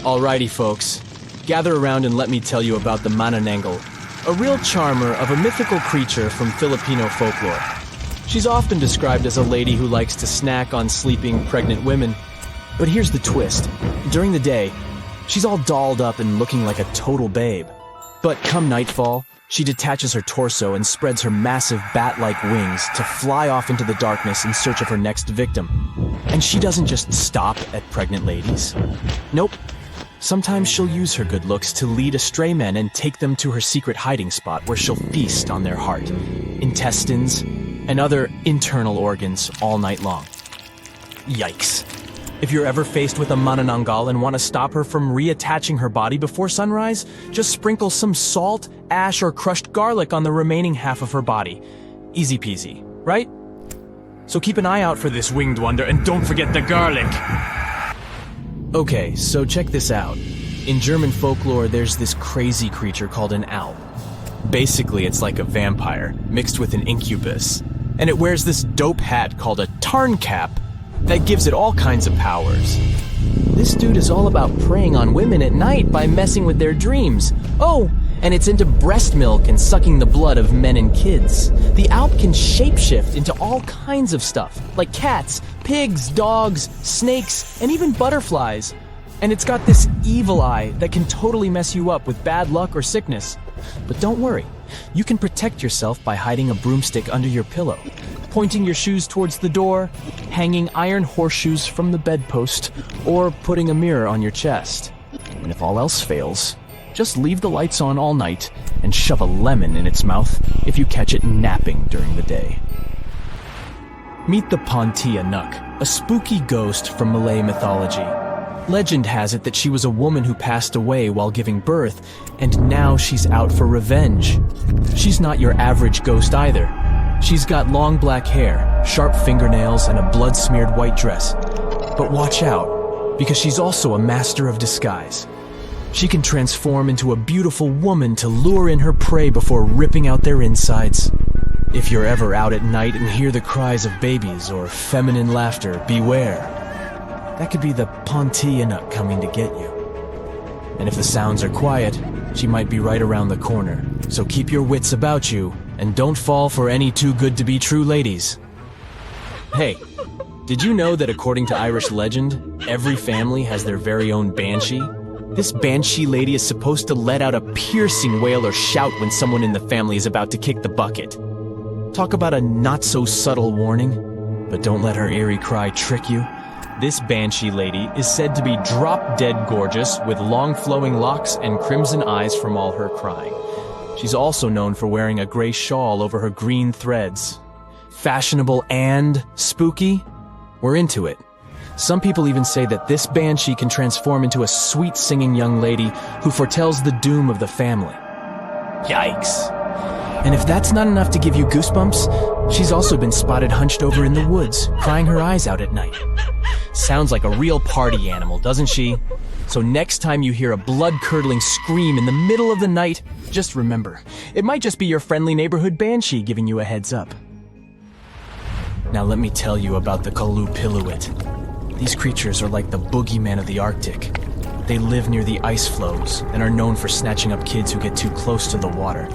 Alrighty, folks. Gather around and let me tell you about the manananggal, a real charmer of a mythical creature from Filipino folklore. She's often described as a lady who likes to snack on sleeping pregnant women. But here's the twist. During the day, she's all dolled up and looking like a total babe. But come nightfall, she detaches her torso and spreads her massive bat-like wings to fly off into the darkness in search of her next victim. And she doesn't just stop at pregnant ladies. Nope. Sometimes she'll use her good looks to lead astray men and take them to her secret hiding spot where she'll feast on their heart, intestines, and other internal organs all night long. Yikes. If you're ever faced with a manananggal and want to stop her from reattaching her body before sunrise, just sprinkle some salt, ash, or crushed garlic on the remaining half of her body. Easy peasy, right? So keep an eye out for this winged wonder and don't forget the garlic! Okay, so check this out. In German folklore, there's this crazy creature called an Alp. Basically, it's like a vampire, mixed with an incubus. And it wears this dope hat called a Tarncap that gives it all kinds of powers. This dude is all about preying on women at night by messing with their dreams. Oh, and it's into breast milk and sucking the blood of men and kids. The Alp can shapeshift into all kinds of stuff, like cats, pigs, dogs, snakes, and even butterflies. And it's got this evil eye that can totally mess you up with bad luck or sickness. But don't worry, you can protect yourself by hiding a broomstick under your pillow, pointing your shoes towards the door, hanging iron horseshoes from the bedpost, or putting a mirror on your chest. And if all else fails, just leave the lights on all night and shove a lemon in its mouth if you catch it napping during the day. Meet the Pontia Nuk, a spooky ghost from Malay mythology. Legend has it that she was a woman who passed away while giving birth, and now she's out for revenge. She's not your average ghost either. She's got long black hair, sharp fingernails, and a blood-smeared white dress. But watch out, because she's also a master of disguise. She can transform into a beautiful woman to lure in her prey before ripping out their insides. If you're ever out at night and hear the cries of babies or feminine laughter, beware. That could be the Pontia Nuk coming to get you. And if the sounds are quiet, she might be right around the corner. So keep your wits about you, and don't fall for any too-good-to-be-true ladies. Hey, did you know that according to Irish legend, every family has their very own banshee? This banshee lady is supposed to let out a piercing wail or shout when someone in the family is about to kick the bucket. Talk about a not-so-subtle warning, but don't let her eerie cry trick you. This banshee lady is said to be drop-dead gorgeous with long flowing locks and crimson eyes from all her crying. She's also known for wearing a gray shawl over her green threads. Fashionable and spooky? We're into it. Some people even say that this banshee can transform into a sweet-singing young lady who foretells the doom of the family. Yikes. And if that's not enough to give you goosebumps, she's also been spotted hunched over in the woods, crying her eyes out at night. Sounds like a real party animal, doesn't she? So next time you hear a blood-curdling scream in the middle of the night, just remember, it might just be your friendly neighborhood banshee giving you a heads up. Now let me tell you about the cryptid. These creatures are like the boogeyman of the Arctic. They live near the ice floes and are known for snatching up kids who get too close to the water.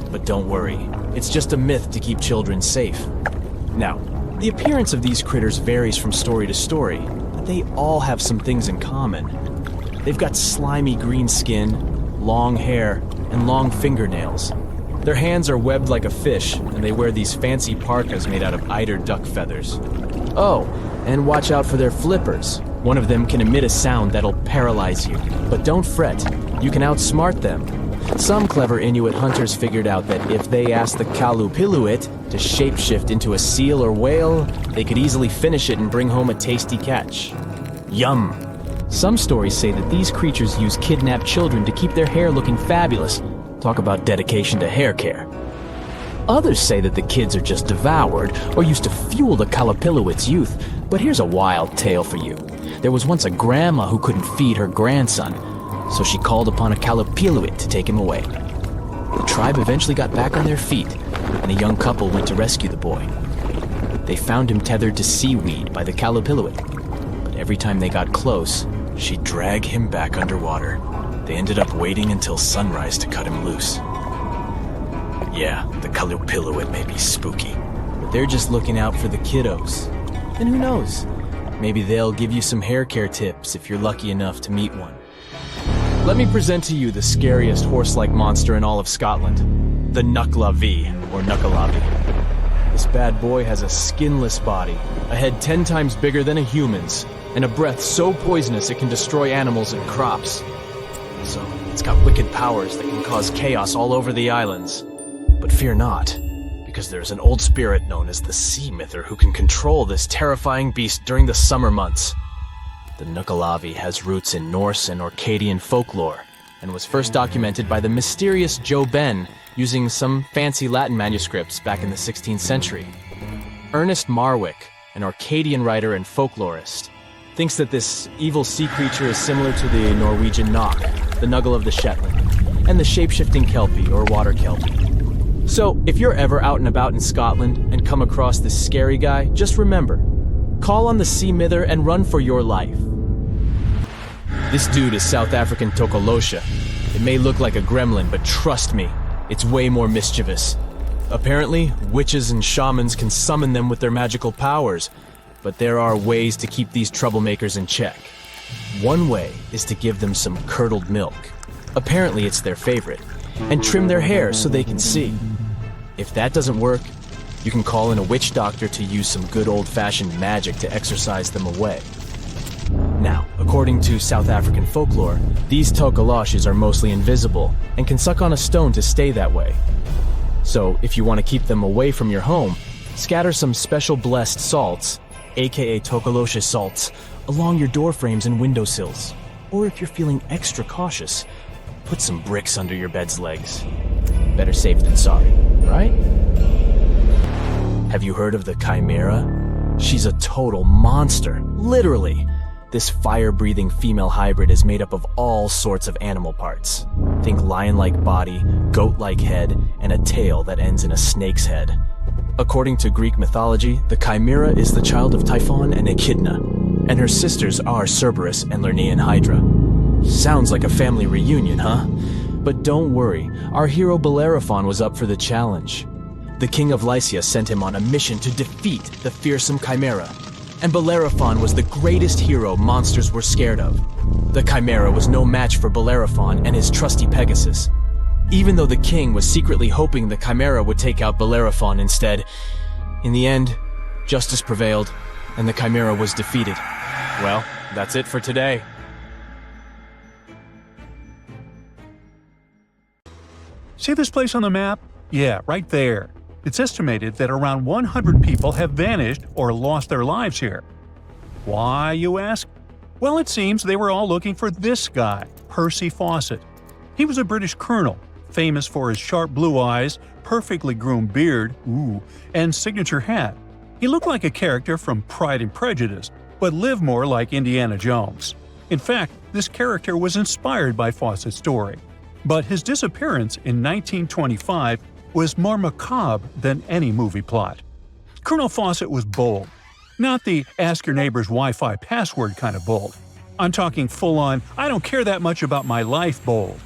But don't worry, it's just a myth to keep children safe. Now, the appearance of these critters varies from story to story, but they all have some things in common. They've got slimy green skin, long hair, and long fingernails. Their hands are webbed like a fish, and they wear these fancy parkas made out of eider duck feathers. Oh, and watch out for their flippers. One of them can emit a sound that'll paralyze you. But don't fret, you can outsmart them. Some clever Inuit hunters figured out that if they asked the cryptid to shapeshift into a seal or whale, they could easily finish it and bring home a tasty catch. Yum! Some stories say that these creatures use kidnapped children to keep their hair looking fabulous. Talk about dedication to hair care. Others say that the kids are just devoured or used to fuel the cryptid's youth. But here's a wild tale for you. There was once a grandma who couldn't feed her grandson, so she called upon a cryptid to take him away. The tribe eventually got back on their feet, and a young couple went to rescue the boy. They found him tethered to seaweed by the cryptid, but every time they got close, She'd drag him back underwater. They ended up waiting until sunrise to cut him loose. Yeah, the Kalupilluit may be spooky, but they're just looking out for the kiddos. And who knows? Maybe they'll give you some hair care tips if you're lucky enough to meet one. Let me present to you the scariest horse-like monster in all of Scotland, the Nucklavi, or Nuckalavi. This bad boy has a skinless body, a head 10 times bigger than a human's, and a breath so poisonous it can destroy animals and crops. So, it's got wicked powers that can cause chaos all over the islands. But fear not, because there's an old spirit known as the Sea Myther who can control this terrifying beast during the summer months. The Nucklavi has roots in Norse and Orcadian folklore, and was first documented by the mysterious Joe Ben using some fancy Latin manuscripts back in the 16th century. Ernest Marwick, an Orcadian writer and folklorist, thinks that this evil sea creature is similar to the Norwegian Knock, the Nuggle of the Shetland, and the shape-shifting Kelpie or water Kelpie. So, if you're ever out and about in Scotland and come across this scary guy, just remember, call on the Sea Myther and run for your life. This dude is South African tokoloshe. It may look like a gremlin, but trust me, it's way more mischievous. Apparently, witches and shamans can summon them with their magical powers, but there are ways to keep these troublemakers in check. One way is to give them some curdled milk. Apparently it's their favorite, and trim their hair so they can see. If that doesn't work, you can call in a witch doctor to use some good old-fashioned magic to exorcise them away. Now, according to South African folklore, these tokoloshes are mostly invisible and can suck on a stone to stay that way. So, if you want to keep them away from your home, scatter some special blessed salts, aka tokoloshe salts, along your door frames and windowsills. Or if you're feeling extra cautious, put some bricks under your bed's legs. Better safe than sorry, right? Have you heard of the Chimera? She's a total monster, literally. This fire-breathing female hybrid is made up of all sorts of animal parts. Think lion-like body, goat-like head, and a tail that ends in a snake's head. According to Greek mythology, the Chimera is the child of Typhon and Echidna, and her sisters are Cerberus and Lernaean Hydra. Sounds like a family reunion, huh? But don't worry, our hero Bellerophon was up for the challenge. The king of Lycia sent him on a mission to defeat the fearsome Chimera, and Bellerophon was the greatest hero monsters were scared of. The Chimera was no match for Bellerophon and his trusty Pegasus. Even though the king was secretly hoping the Chimera would take out Bellerophon instead, in the end, justice prevailed, and the Chimera was defeated. Well, that's it for today. See this place on the map? Yeah, right there. It's estimated that around 100 people have vanished or lost their lives here. Why, you ask? Well, it seems they were all looking for this guy, Percy Fawcett. He was a British colonel, famous for his sharp blue eyes, perfectly groomed beard, and signature hat. He looked like a character from Pride and Prejudice, but lived more like Indiana Jones. In fact, this character was inspired by Fawcett's story. But his disappearance in 1925 was more macabre than any movie plot. Colonel Fawcett was bold. Not the ask-your-neighbor's Wi-Fi password kind of bold. I'm talking full-on, I don't care that much about my life bold.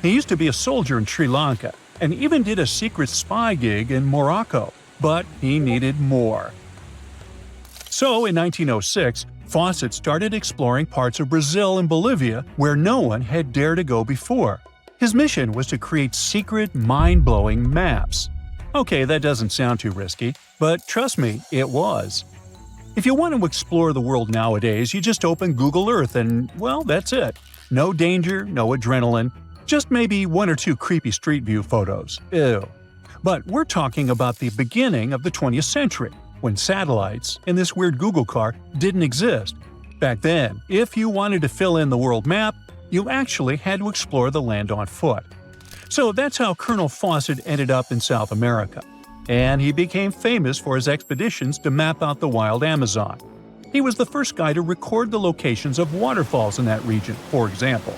He used to be a soldier in Sri Lanka and even did a secret spy gig in Morocco, but he needed more. So in 1906, Fawcett started exploring parts of Brazil and Bolivia where no one had dared to go before. His mission was to create secret, mind-blowing maps. Okay, that doesn't sound too risky, but trust me, it was. If you want to explore the world nowadays, you just open Google Earth and, well, that's it. No danger, no adrenaline, just maybe one or two creepy street view photos. Ew. But we're talking about the beginning of the 20th century, when satellites, and this weird Google car, didn't exist. Back then, if you wanted to fill in the world map, you actually had to explore the land on foot. So that's how Colonel Fawcett ended up in South America. And he became famous for his expeditions to map out the wild Amazon. He was the first guy to record the locations of waterfalls in that region, for example.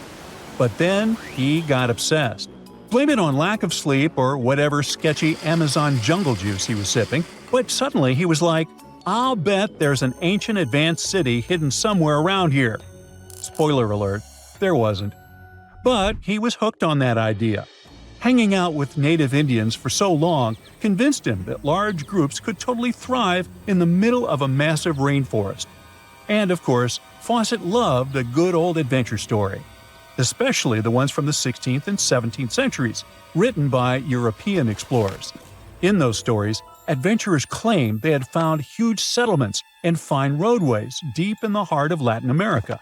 But then he got obsessed. Blame it on lack of sleep or whatever sketchy Amazon jungle juice he was sipping, but suddenly he was like, I'll bet there's an ancient advanced city hidden somewhere around here. Spoiler alert, there wasn't. But he was hooked on that idea. Hanging out with native Indians for so long convinced him that large groups could totally thrive in the middle of a massive rainforest. And of course, Fawcett loved a good old adventure story, especially the ones from the 16th and 17th centuries, written by European explorers. In those stories, adventurers claimed they had found huge settlements and fine roadways deep in the heart of Latin America.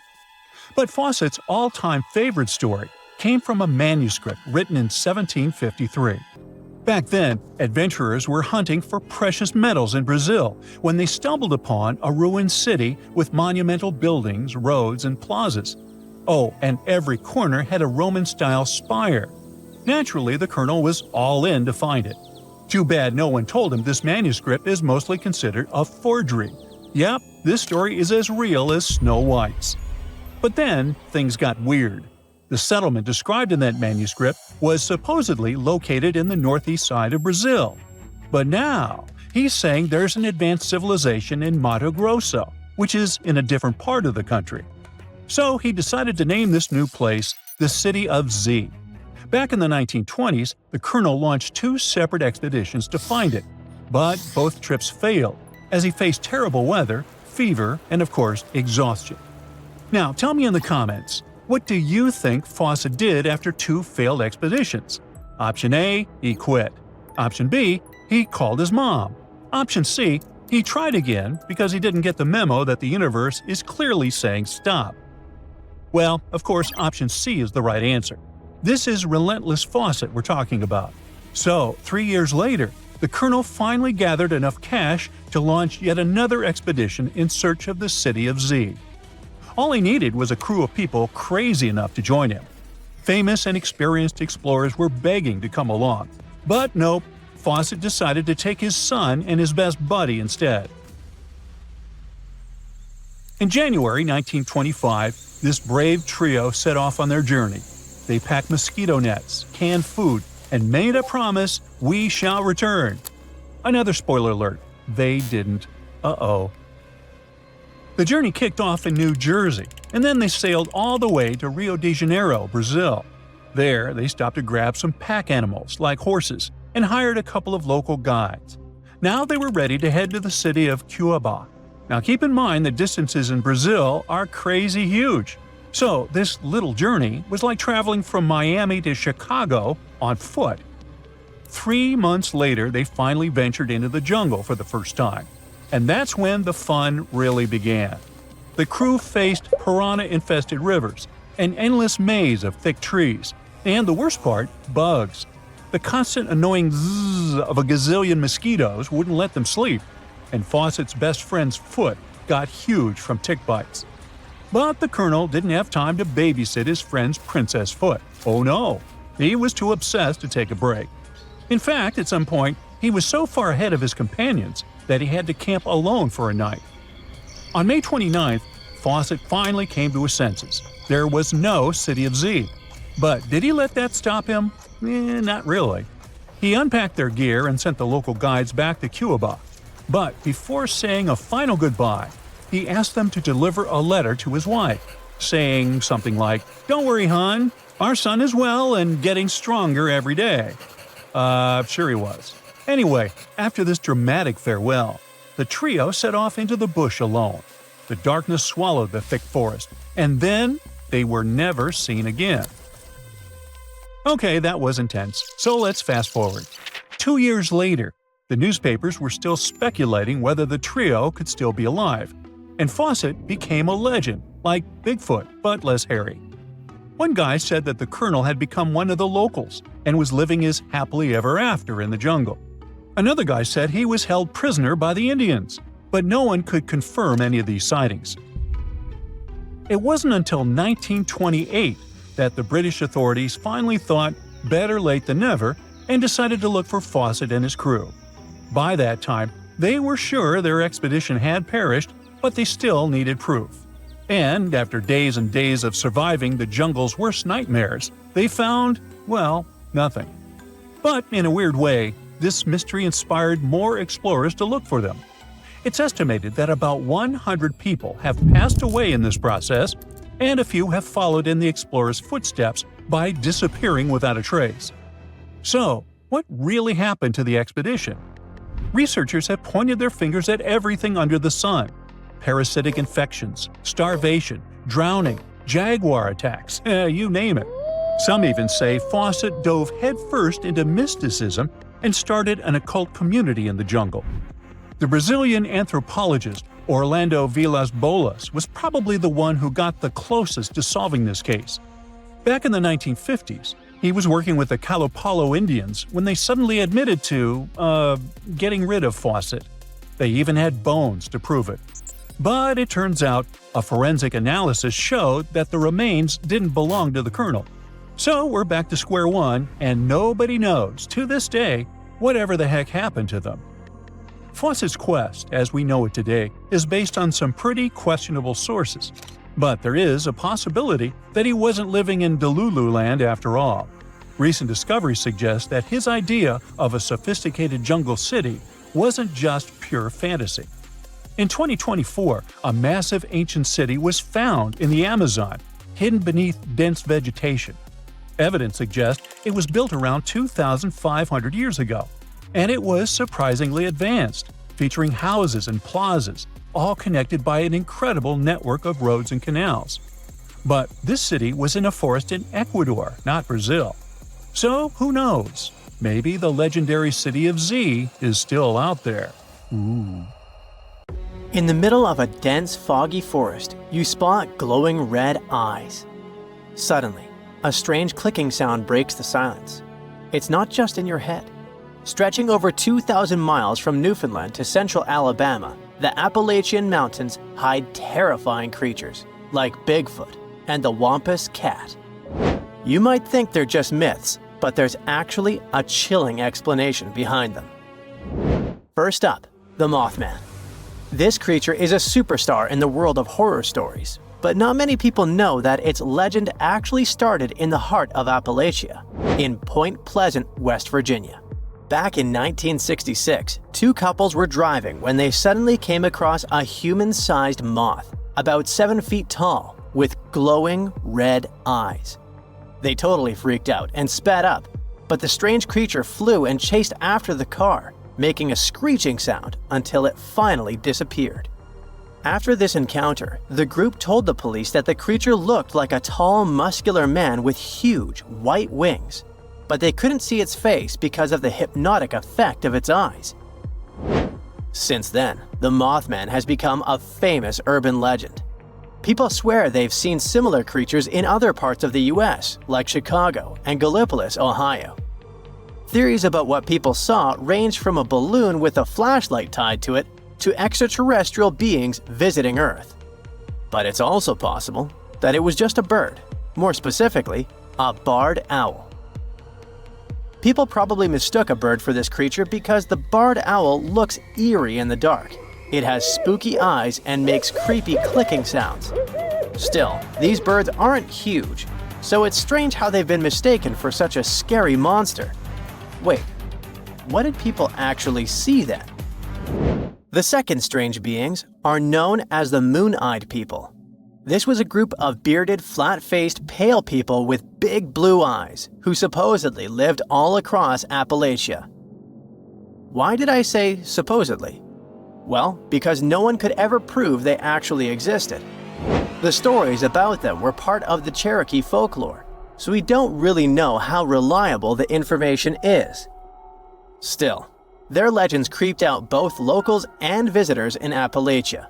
But Fawcett's all-time favorite story came from a manuscript written in 1753. Back then, adventurers were hunting for precious metals in Brazil when they stumbled upon a ruined city with monumental buildings, roads, and plazas. Oh, and every corner had a Roman-style spire. Naturally, the colonel was all in to find it. Too bad no one told him this manuscript is mostly considered a forgery. Yep, this story is as real as Snow White's. But then, things got weird. The settlement described in that manuscript was supposedly located in the northeast side of Brazil. But now, he's saying there's an advanced civilization in Mato Grosso, which is in a different part of the country. So he decided to name this new place the City of Z. Back in the 1920s, the colonel launched 2 separate expeditions to find it, but both trips failed, as he faced terrible weather, fever, and of course, exhaustion. Now, tell me in the comments, what do you think Fawcett did after 2 failed expeditions? Option A, he quit. Option B, he called his mom. Option C, he tried again because he didn't get the memo that the universe is clearly saying stop. Well, of course, option C is the right answer. This is relentless Fawcett we're talking about. So, 3 years later, the colonel finally gathered enough cash to launch yet another expedition in search of the City of Z. All he needed was a crew of people crazy enough to join him. Famous and experienced explorers were begging to come along. But nope, Fawcett decided to take his son and his best buddy instead. In January 1925, this brave trio set off on their journey. They packed mosquito nets, canned food, and made a promise, "We shall return." Another spoiler alert, they didn't. Uh-oh. The journey kicked off in New Jersey, and then they sailed all the way to Rio de Janeiro, Brazil. There, they stopped to grab some pack animals, like horses, and hired a couple of local guides. Now they were ready to head to the city of Cuiabá. Now keep in mind the distances in Brazil are crazy huge. So this little journey was like traveling from Miami to Chicago on foot. 3 months later, they finally ventured into the jungle for the first time. And that's when the fun really began. The crew faced piranha-infested rivers, an endless maze of thick trees, and the worst part, bugs. The constant annoying zzz of a gazillion mosquitoes wouldn't let them sleep, and Fawcett's best friend's foot got huge from tick bites. But the colonel didn't have time to babysit his friend's princess foot. Oh no, he was too obsessed to take a break. In fact, at some point, he was so far ahead of his companions that he had to camp alone for a night. On May 29th, Fawcett finally came to his senses. There was no City of Z. But did he let that stop him? Not really. He unpacked their gear and sent the local guides back to Cuiabá. But before saying a final goodbye, he asked them to deliver a letter to his wife, saying something like, "Don't worry, hon, our son is well and getting stronger every day." Sure he was. Anyway, after this dramatic farewell, the trio set off into the bush alone. The darkness swallowed the thick forest, and then they were never seen again. Okay, that was intense, so let's fast forward. 2 years later, the newspapers were still speculating whether the trio could still be alive, and Fawcett became a legend, like Bigfoot, but less hairy. One guy said that the colonel had become one of the locals and was living his happily ever after in the jungle. Another guy said he was held prisoner by the Indians, but no one could confirm any of these sightings. It wasn't until 1928 that the British authorities finally thought better late than never and decided to look for Fawcett and his crew. By that time, they were sure their expedition had perished, but they still needed proof. And after days and days of surviving the jungle's worst nightmares, they found, well, nothing. But in a weird way, this mystery inspired more explorers to look for them. It's estimated that about 100 people have passed away in this process, and a few have followed in the explorers' footsteps by disappearing without a trace. So, what really happened to the expedition? Researchers have pointed their fingers at everything under the sun: parasitic infections, starvation, drowning, jaguar attacks, you name it. Some even say Fawcett dove headfirst into mysticism and started an occult community in the jungle. The Brazilian anthropologist Orlando Villas-Boas was probably the one who got the closest to solving this case. Back in the 1950s, he was working with the Kalapalo Indians when they suddenly admitted to, getting rid of Fawcett. They even had bones to prove it. But it turns out a forensic analysis showed that the remains didn't belong to the colonel. So we're back to square one, and nobody knows, to this day, whatever the heck happened to them. Fawcett's quest, as we know it today, is based on some pretty questionable sources. But there is a possibility that he wasn't living in Delulu land after all. Recent discoveries suggest that his idea of a sophisticated jungle city wasn't just pure fantasy. In 2024, a massive ancient city was found in the Amazon, hidden beneath dense vegetation. Evidence suggests it was built around 2,500 years ago, and it was surprisingly advanced, featuring houses and plazas, all connected by an incredible network of roads and canals. But this city was in a forest in Ecuador, not Brazil. So who knows? Maybe the legendary city of Z is still out there. Ooh. In the middle of a dense, foggy forest, you spot glowing red eyes. Suddenly, a strange clicking sound breaks the silence. It's not just in your head. Stretching over 2,000 miles from Newfoundland to central Alabama, the Appalachian Mountains hide terrifying creatures like Bigfoot and the Wampus Cat. You might think they're just myths, but there's actually a chilling explanation behind them. First up, the Mothman. This creature is a superstar in the world of horror stories, but not many people know that its legend actually started in the heart of Appalachia, in Point Pleasant, West Virginia. Back in 1966, two couples were driving when they suddenly came across a human-sized moth, about 7 feet tall, with glowing red eyes. They totally freaked out and sped up, but the strange creature flew and chased after the car, making a screeching sound until it finally disappeared. After this encounter, the group told the police that the creature looked like a tall, muscular man with huge, white wings, but they couldn't see its face because of the hypnotic effect of its eyes. Since then, the Mothman has become a famous urban legend. People swear they've seen similar creatures in other parts of the US, like Chicago and Gallipolis, Ohio. Theories about what people saw range from a balloon with a flashlight tied to it to extraterrestrial beings visiting Earth. But it's also possible that it was just a bird, more specifically, a barred owl. People probably mistook a bird for this creature because the barred owl looks eerie in the dark. It has spooky eyes and makes creepy clicking sounds. Still, these birds aren't huge, so it's strange how they've been mistaken for such a scary monster. Wait, what did people actually see then? The second strange beings are known as the Moon-Eyed People. This was a group of bearded, flat-faced, pale people with big blue eyes who supposedly lived all across Appalachia. Why did I say supposedly? Well, because no one could ever prove they actually existed. The stories about them were part of the Cherokee folklore, so we don't really know how reliable the information is. Still, their legends creeped out both locals and visitors in Appalachia.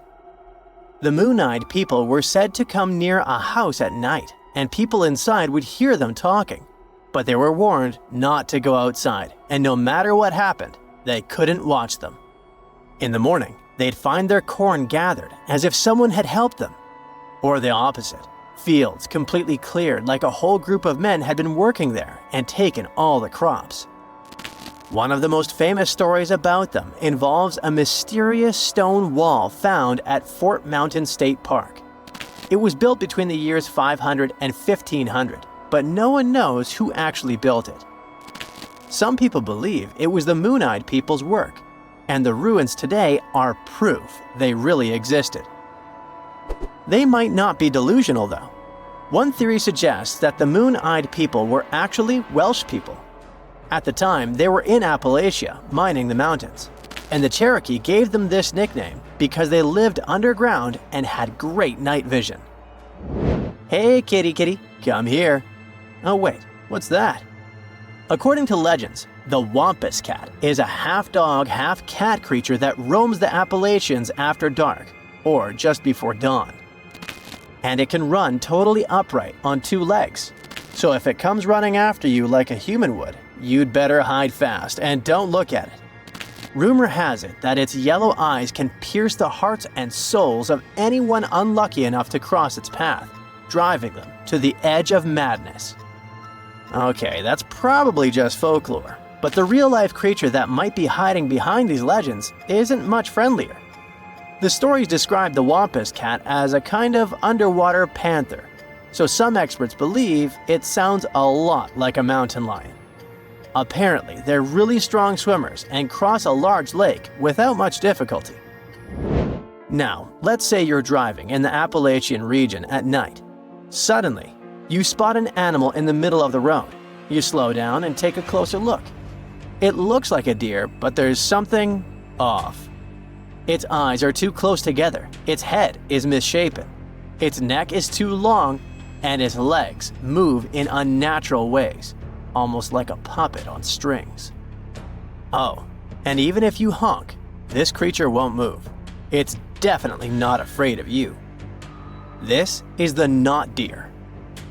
The Moon-Eyed People were said to come near a house at night, and people inside would hear them talking. But they were warned not to go outside, and no matter what happened, they couldn't watch them. In the morning, they'd find their corn gathered as if someone had helped them. Or the opposite, fields completely cleared like a whole group of men had been working there and taken all the crops. One of the most famous stories about them involves a mysterious stone wall found at Fort Mountain State Park. It was built between the years 500 and 1500, but no one knows who actually built it. Some people believe it was the Moon-Eyed People's work, and the ruins today are proof they really existed. They might not be delusional though. One theory suggests that the moon-eyed people were actually Welsh people. At the time, they were in Appalachia, mining the mountains, and the Cherokee gave them this nickname because they lived underground and had great night vision. Hey kitty kitty, come here. Oh wait, what's that? According to legends, the Wampus cat is a half-dog, half-cat creature that roams the Appalachians after dark, or just before dawn. And it can run totally upright on 2 legs. So if it comes running after you like a human would, you'd better hide fast and don't look at it. Rumor has it that its yellow eyes can pierce the hearts and souls of anyone unlucky enough to cross its path, driving them to the edge of madness. Okay, that's probably just folklore, but the real-life creature that might be hiding behind these legends isn't much friendlier. The stories describe the Wampus cat as a kind of underwater panther, so some experts believe it sounds a lot like a mountain lion. Apparently, they're really strong swimmers and cross a large lake without much difficulty. Now, let's say you're driving in the Appalachian region at night. Suddenly, you spot an animal in the middle of the road. You slow down and take a closer look. It looks like a deer, but there's something off. Its eyes are too close together, its head is misshapen, its neck is too long, and its legs move in unnatural ways, almost like a puppet on strings. Oh, and even if you honk, this creature won't move. It's definitely not afraid of you. This is the not deer.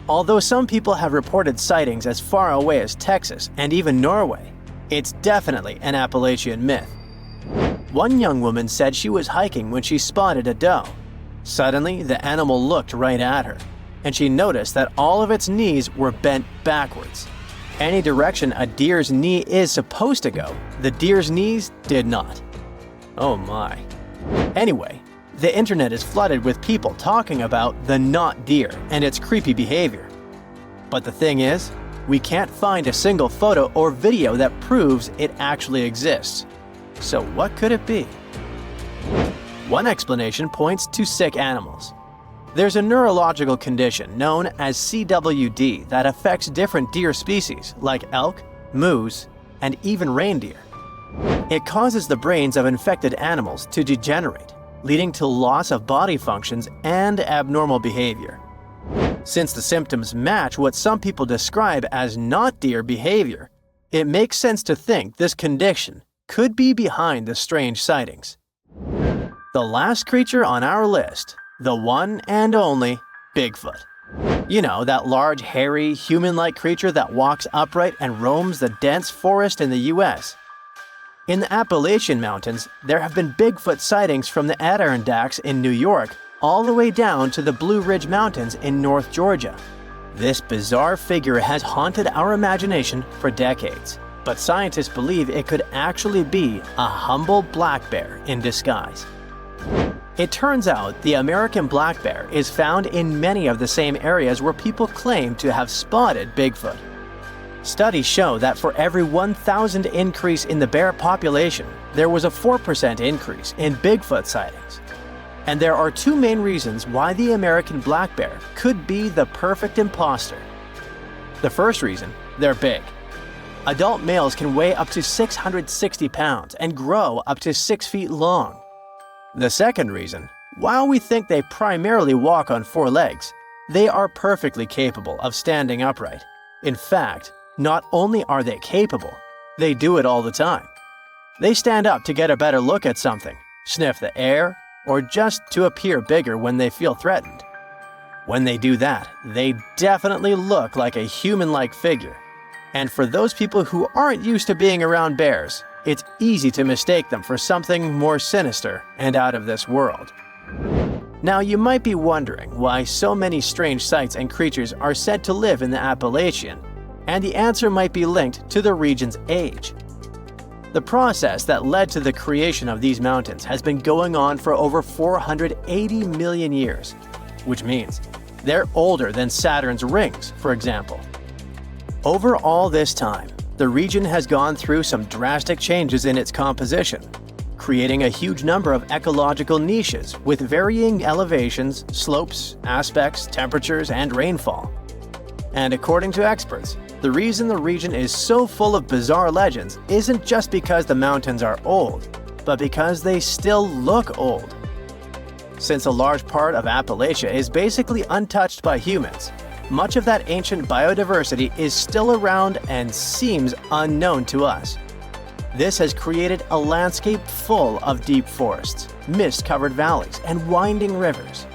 Although some people have reported sightings as far away as Texas and even Norway, it's definitely an Appalachian myth. One young woman said she was hiking when she spotted a doe. Suddenly, the animal looked right at her, and she noticed that all of its knees were bent backwards. Any direction a deer's knee is supposed to go, the deer's knees did not. Oh my. Anyway, the internet is flooded with people talking about the not deer and its creepy behavior. But the thing is, we can't find a single photo or video that proves it actually exists. So what could it be? One explanation points to sick animals. There's a neurological condition known as CWD that affects different deer species like elk, moose, and even reindeer. It causes the brains of infected animals to degenerate, leading to loss of body functions and abnormal behavior. Since the symptoms match what some people describe as not deer behavior, it makes sense to think this condition could be behind the strange sightings. The last creature on our list, the one and only Bigfoot. You know, that large, hairy, human-like creature that walks upright and roams the dense forest in the US. In the Appalachian Mountains, there have been Bigfoot sightings from the Adirondacks in New York all the way down to the Blue Ridge Mountains in North Georgia. This bizarre figure has haunted our imagination for decades, but scientists believe it could actually be a humble black bear in disguise. It turns out the American black bear is found in many of the same areas where people claim to have spotted Bigfoot. Studies show that for every 1,000 increase in the bear population, there was a 4% increase in Bigfoot sightings. And there are 2 main reasons why the American black bear could be the perfect imposter. The first reason, they're big. Adult males can weigh up to 660 pounds and grow up to 6 feet long. The second reason, while we think they primarily walk on 4 legs, they are perfectly capable of standing upright. In fact, not only are they capable, they do it all the time. They stand up to get a better look at something, sniff the air, or just to appear bigger when they feel threatened. When they do that, they definitely look like a human-like figure. And for those people who aren't used to being around bears, it's easy to mistake them for something more sinister and out of this world. Now, you might be wondering why so many strange sights and creatures are said to live in the Appalachian, and the answer might be linked to the region's age. The process that led to the creation of these mountains has been going on for over 480 million years, which means they're older than Saturn's rings, for example. Over all this time, the region has gone through some drastic changes in its composition. creating a huge number of ecological niches with varying elevations, slopes, aspects, temperatures, and rainfall. And according to experts, the reason the region is so full of bizarre legends isn't just because the mountains are old, but because they still look old. Since a large part of Appalachia is basically untouched by humans, much of that ancient biodiversity is still around and seems unknown to us. This has created a landscape full of deep forests, mist-covered valleys, and winding rivers.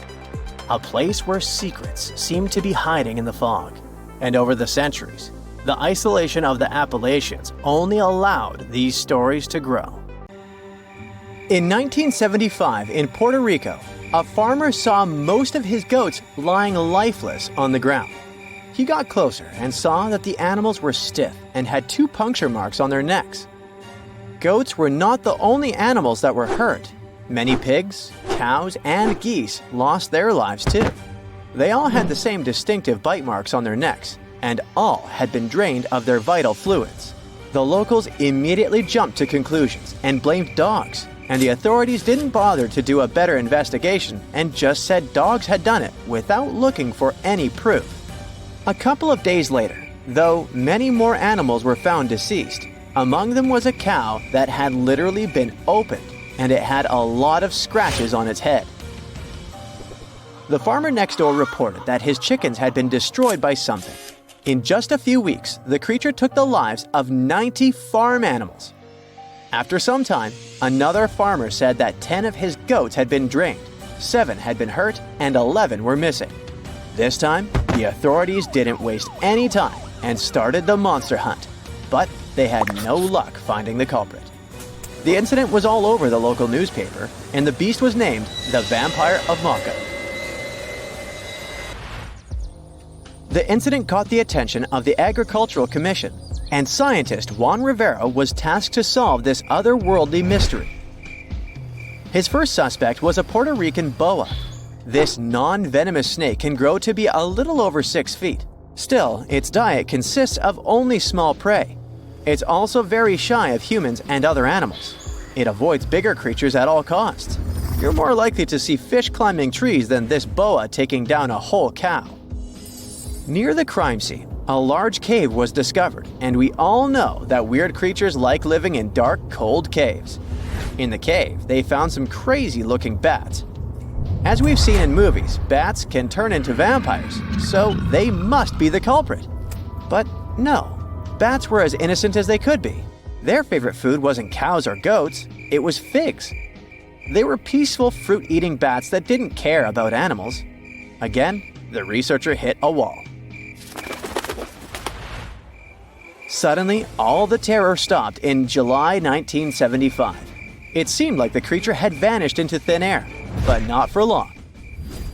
A place where secrets seem to be hiding in the fog. And over the centuries, the isolation of the Appalachians only allowed these stories to grow. In 1975 in Puerto Rico, a farmer saw most of his goats lying lifeless on the ground. He got closer and saw that the animals were stiff and had 2 puncture marks on their necks. Goats were not the only animals that were hurt. Many pigs, cows, and geese lost their lives too. They all had the same distinctive bite marks on their necks, and all had been drained of their vital fluids. The locals immediately jumped to conclusions and blamed dogs, and the authorities didn't bother to do a better investigation and just said dogs had done it without looking for any proof. A couple of days later, though, many more animals were found deceased. Among them was a cow that had literally been opened, and it had a lot of scratches on its head. The farmer next door reported that his chickens had been destroyed by something. In just a few weeks, the creature took the lives of 90 farm animals. After some time, another farmer said that 10 of his goats had been drained, 7 had been hurt, and 11 were missing. This time, the authorities didn't waste any time and started the monster hunt, but they had no luck finding the culprit. The incident was all over the local newspaper, and the beast was named the Vampire of Mocha. The incident caught the attention of the Agricultural Commission, and scientist Juan Rivera was tasked to solve this otherworldly mystery. His first suspect was a Puerto Rican boa. This non-venomous snake can grow to be a little over 6 feet. Still, its diet consists of only small prey. It's also very shy of humans and other animals. It avoids bigger creatures at all costs. You're more likely to see fish climbing trees than this boa taking down a whole cow. Near the crime scene, a large cave was discovered, and we all know that weird creatures like living in dark, cold caves. In the cave, they found some crazy-looking bats. As we've seen in movies, bats can turn into vampires, so they must be the culprit. But no, bats were as innocent as they could be. Their favorite food wasn't cows or goats, it was figs. They were peaceful fruit-eating bats that didn't care about animals. Again, the researcher hit a wall. Suddenly, all the terror stopped in July 1975. It seemed like the creature had vanished into thin air, but not for long.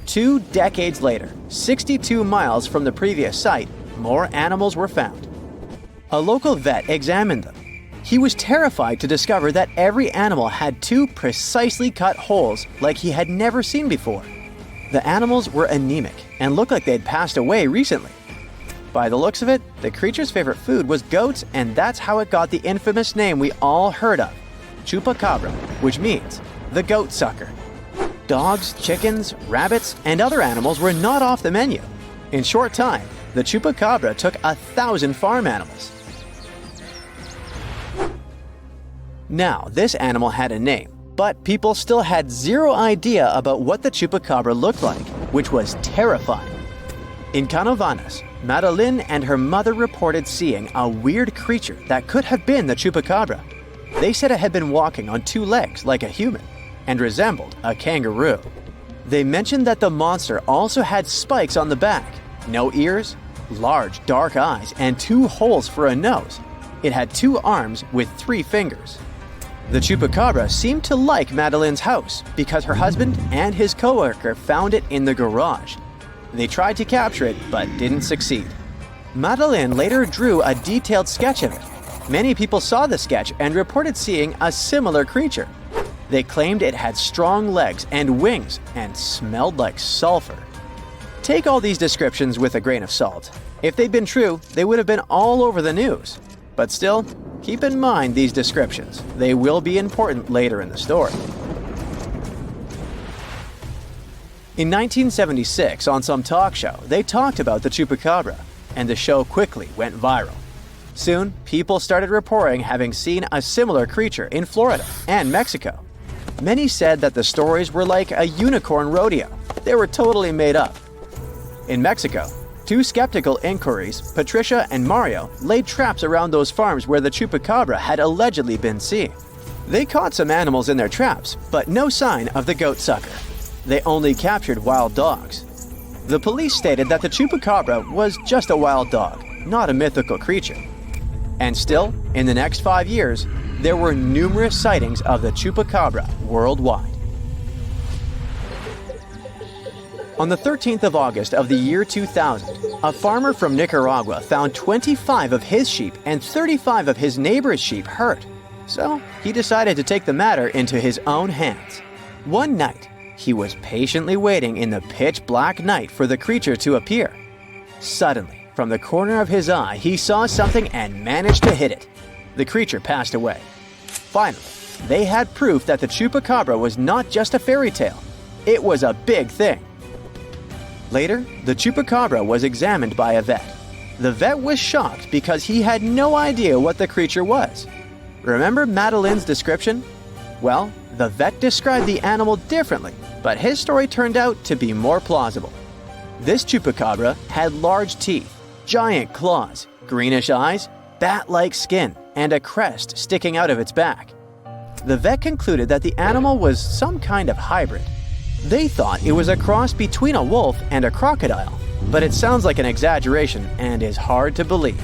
2 decades later, 62 miles from the previous site, more animals were found. A local vet examined them. He was terrified to discover that every animal had 2 precisely cut holes like he had never seen before. The animals were anemic and looked like they'd passed away recently. By the looks of it, the creature's favorite food was goats, and that's how it got the infamous name we all heard of, chupacabra, which means the goat sucker. Dogs, chickens, rabbits, and other animals were not off the menu. In short time, the chupacabra took 1,000 farm animals. Now, this animal had a name, but people still had zero idea about what the chupacabra looked like, which was terrifying. In Canovanas, Madeline and her mother reported seeing a weird creature that could have been the chupacabra. They said it had been walking on 2 legs like a human and resembled a kangaroo. They mentioned that the monster also had spikes on the back, no ears, large dark eyes, and 2 holes for a nose. It had 2 arms with 3 fingers. The chupacabra seemed to like Madeline's house because her husband and his coworker found it in the garage. They tried to capture it, but didn't succeed. Madeline later drew a detailed sketch of it. Many people saw the sketch and reported seeing a similar creature. They claimed it had strong legs and wings and smelled like sulfur. Take all these descriptions with a grain of salt. If they'd been true, they would have been all over the news. But still, keep in mind these descriptions. They will be important later in the story. In 1976, on some talk show, they talked about the chupacabra, and the show quickly went viral. Soon, people started reporting having seen a similar creature in Florida and Mexico. Many said that the stories were like a unicorn rodeo. They were totally made up. In Mexico, two skeptical inquiries, Patricia and Mario, laid traps around those farms where the chupacabra had allegedly been seen. They caught some animals in their traps, but no sign of the goat sucker. They only captured wild dogs. The police stated that the chupacabra was just a wild dog, not a mythical creature. And still, in the next 5 years, there were numerous sightings of the chupacabra worldwide. On the 13th of August of the year 2000, a farmer from Nicaragua found 25 of his sheep and 35 of his neighbor's sheep hurt. So he decided to take the matter into his own hands. One night, he was patiently waiting in the pitch-black night for the creature to appear. Suddenly, from the corner of his eye, he saw something and managed to hit it. The creature passed away. Finally, they had proof that the chupacabra was not just a fairy tale. It was a big thing. Later, the chupacabra was examined by a vet. The vet was shocked because he had no idea what the creature was. Remember Madeleine's description? Well, the vet described the animal differently, but his story turned out to be more plausible. This chupacabra had large teeth, giant claws, greenish eyes, bat-like skin, and a crest sticking out of its back. The vet concluded that the animal was some kind of hybrid. They thought it was a cross between a wolf and a crocodile, but it sounds like an exaggeration and is hard to believe.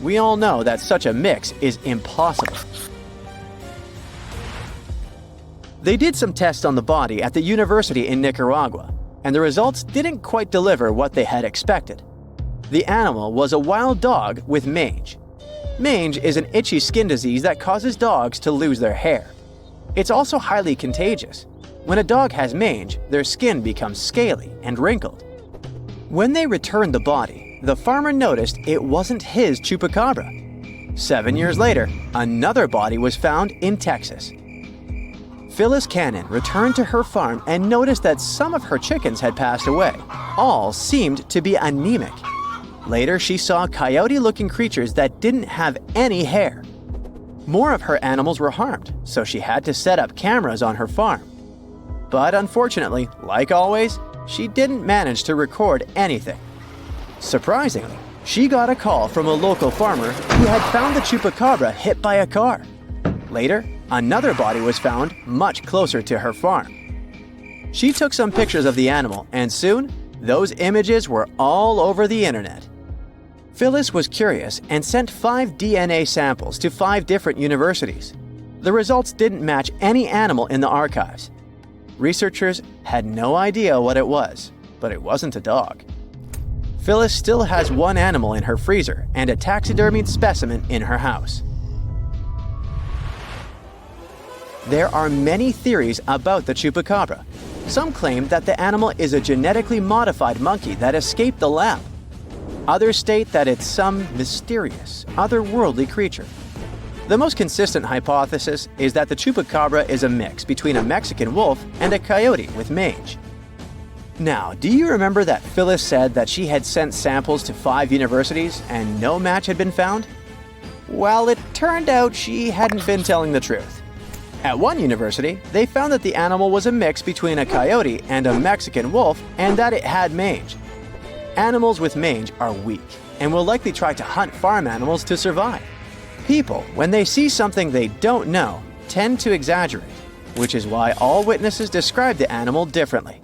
We all know that such a mix is impossible. They did some tests on the body at the university in Nicaragua, and the results didn't quite deliver what they had expected. The animal was a wild dog with mange. Mange is an itchy skin disease that causes dogs to lose their hair. It's also highly contagious. When a dog has mange, their skin becomes scaly and wrinkled. When they returned the body, the farmer noticed it wasn't his chupacabra. 7 years later, another body was found in Texas. Phyllis Cannon returned to her farm and noticed that some of her chickens had passed away. All seemed to be anemic. Later, she saw coyote-looking creatures that didn't have any hair. More of her animals were harmed, so she had to set up cameras on her farm. But unfortunately, like always, she didn't manage to record anything. Surprisingly, she got a call from a local farmer who had found the chupacabra hit by a car. Later, another body was found much closer to her farm. She took some pictures of the animal, and soon, those images were all over the internet. Phyllis was curious and sent 5 DNA samples to 5 different universities. The results didn't match any animal in the archives. Researchers had no idea what it was, but it wasn't a dog. Phyllis still has one animal in her freezer and a taxidermied specimen in her house. There are many theories about the chupacabra. Some claim that the animal is a genetically modified monkey that escaped the lab. Others state that it's some mysterious, otherworldly creature. The most consistent hypothesis is that the chupacabra is a mix between a Mexican wolf and a coyote with mange. Now, do you remember that Phyllis said that she had sent samples to 5 universities and no match had been found? Well, it turned out she hadn't been telling the truth. At one university, they found that the animal was a mix between a coyote and a Mexican wolf and that it had mange. Animals with mange are weak and will likely try to hunt farm animals to survive. People, when they see something they don't know, tend to exaggerate, which is why all witnesses describe the animal differently.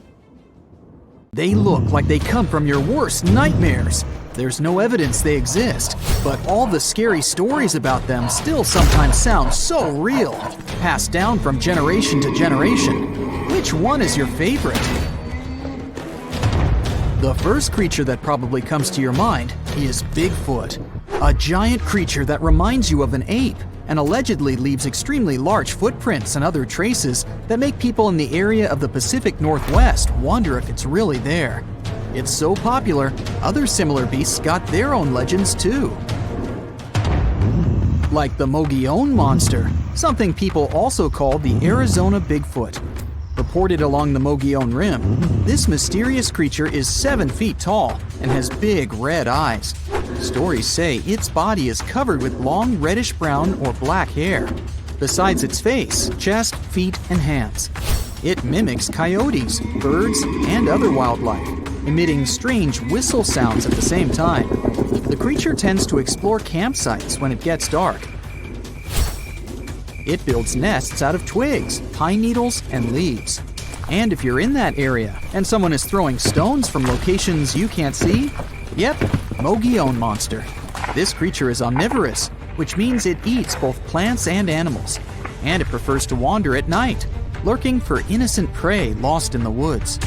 They look like they come from your worst nightmares. There's no evidence they exist, but all the scary stories about them still sometimes sound so real, passed down from generation to generation. Which one is your favorite? The first creature that probably comes to your mind is Bigfoot, a giant creature that reminds you of an ape and allegedly leaves extremely large footprints and other traces that make people in the area of the Pacific Northwest wonder if it's really there. It's so popular, other similar beasts got their own legends too. like the Mogollon Monster, something people also call the Arizona Bigfoot. Reported along the Mogollon Rim, this mysterious creature is 7 feet tall and has big red eyes. Stories say its body is covered with long reddish-brown or black hair, besides its face, chest, feet, and hands. It mimics coyotes, birds, and other wildlife, emitting strange whistle sounds at the same time. The creature tends to explore campsites when it gets dark. It builds nests out of twigs, pine needles, and leaves. And if you're in that area and someone is throwing stones from locations you can't see, yep, Mogollon Monster. This creature is omnivorous, which means it eats both plants and animals. And it prefers to wander at night, lurking for innocent prey lost in the woods.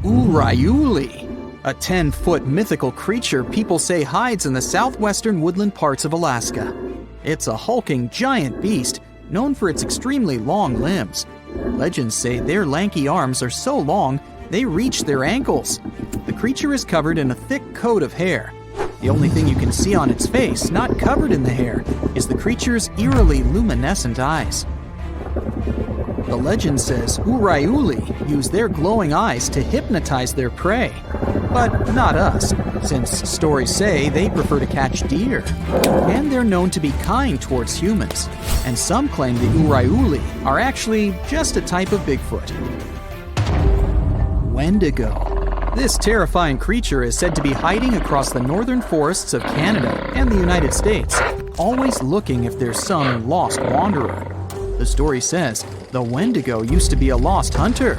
Urayuli, a 10-foot mythical creature people say hides in the southwestern woodland parts of Alaska. It's a hulking giant beast known for its extremely long limbs. Legends say their lanky arms are so long they reach their ankles. The creature is covered in a thick coat of hair. The only thing you can see on its face, not covered in the hair, is the creature's eerily luminescent eyes. The legend says Urayuli use their glowing eyes to hypnotize their prey. But not us, since stories say they prefer to catch deer. And they're known to be kind towards humans. And some claim the Urayuli are actually just a type of Bigfoot. Wendigo. This terrifying creature is said to be hiding across the northern forests of Canada and the United States, always looking if there's some lost wanderer. The story says the Wendigo used to be a lost hunter.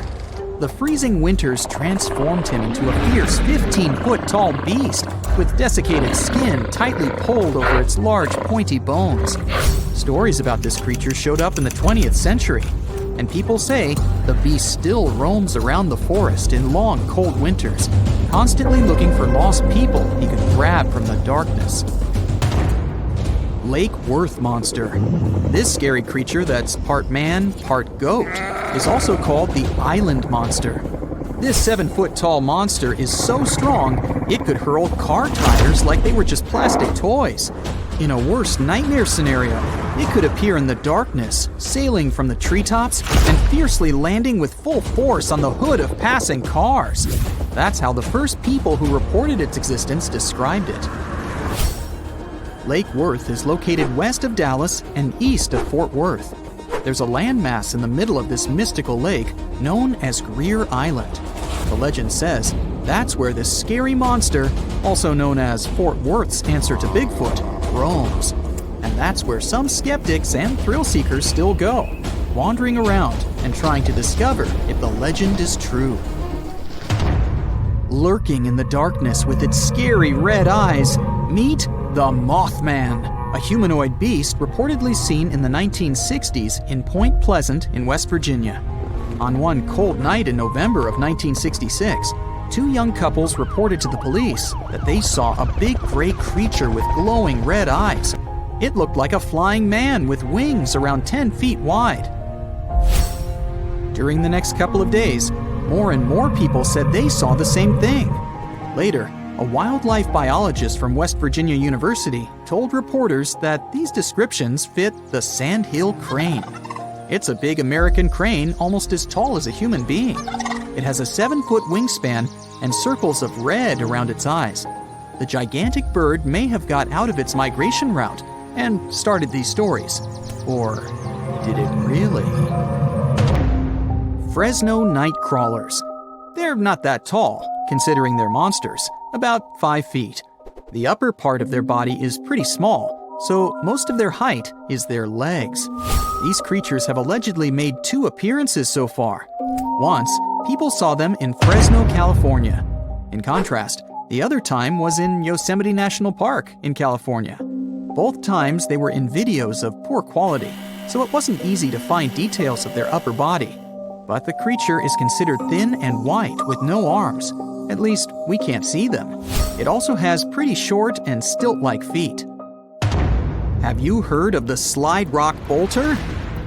The freezing winters transformed him into a fierce 15-foot-tall beast with desiccated skin tightly pulled over its large, pointy bones. Stories about this creature showed up in the 20th century, and people say the beast still roams around the forest in long, cold winters, constantly looking for lost people he could grab from the darkness. Lake Worth Monster. This scary creature that's part man, part goat is also called the Island Monster. This 7-foot-tall monster is so strong it could hurl car tires like they were just plastic toys. In a worst nightmare scenario, it could appear in the darkness, sailing from the treetops and fiercely landing with full force on the hood of passing cars. That's how the first people who reported its existence described it. Lake Worth is located west of Dallas and east of Fort Worth. There's a landmass in the middle of this mystical lake known as Greer Island. The legend says that's where this scary monster, also known as Fort Worth's answer to Bigfoot, roams. And that's where some skeptics and thrill seekers still go, wandering around and trying to discover if the legend is true. Lurking in the darkness with its scary red eyes, meet the Mothman, a humanoid beast reportedly seen in the 1960s in Point Pleasant in West Virginia. On one cold night in November of 1966, 2 young couples reported to the police that they saw a big gray creature with glowing red eyes. It looked like a flying man with wings around 10 feet wide. During the next couple of days, more and more people said they saw the same thing. Later, a wildlife biologist from West Virginia University told reporters that these descriptions fit the sandhill crane. It's a big American crane almost as tall as a human being. It has a 7-foot wingspan and circles of red around its eyes. The gigantic bird may have got out of its migration route and started these stories. Or did it really? Fresno night crawlers. They're not that tall, considering they're monsters, about 5 feet. The upper part of their body is pretty small, so most of their height is their legs. These creatures have allegedly made 2 appearances so far. Once, people saw them in Fresno, California. In contrast, the other time was in Yosemite National Park in California. Both times they were in videos of poor quality, so it wasn't easy to find details of their upper body. But the creature is considered thin and white with no arms. At least, we can't see them. It also has pretty short and stilt-like feet. Have you heard of the slide rock bolter?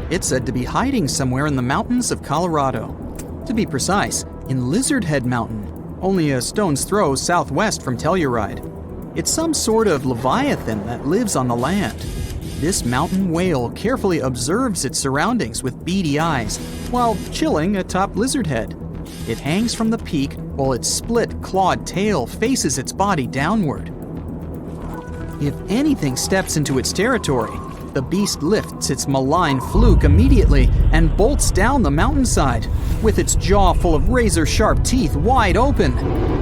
It's said to be hiding somewhere in the mountains of Colorado. To be precise, in Lizard Head Mountain, only a stone's throw southwest from Telluride. It's some sort of leviathan that lives on the land. This mountain whale carefully observes its surroundings with beady eyes while chilling atop Lizard Head. It hangs from the peak while its split, clawed tail faces its body downward. If anything steps into its territory, the beast lifts its malign fluke immediately and bolts down the mountainside. With its jaw full of razor-sharp teeth wide open,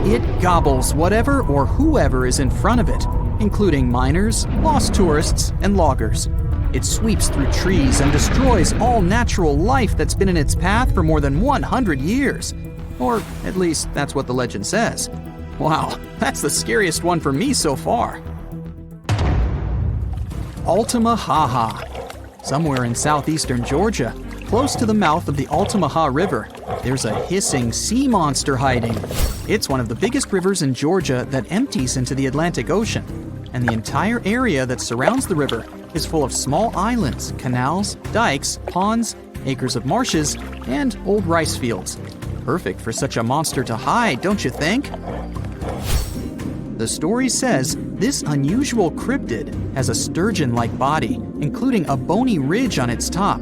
it gobbles whatever or whoever is in front of it, including miners, lost tourists, and loggers. It sweeps through trees and destroys all natural life that's been in its path for more than 100 years. Or at least that's what the legend says. Wow, that's the scariest one for me so far. Altamaha. Somewhere in southeastern Georgia, close to the mouth of the Altamaha River, there's a hissing sea monster hiding. It's one of the biggest rivers in Georgia that empties into the Atlantic Ocean, and the entire area that surrounds the river is full of small islands, canals, dikes, ponds, acres of marshes, and old rice fields. Perfect for such a monster to hide, don't you think? The story says this unusual cryptid has a sturgeon-like body, including a bony ridge on its top.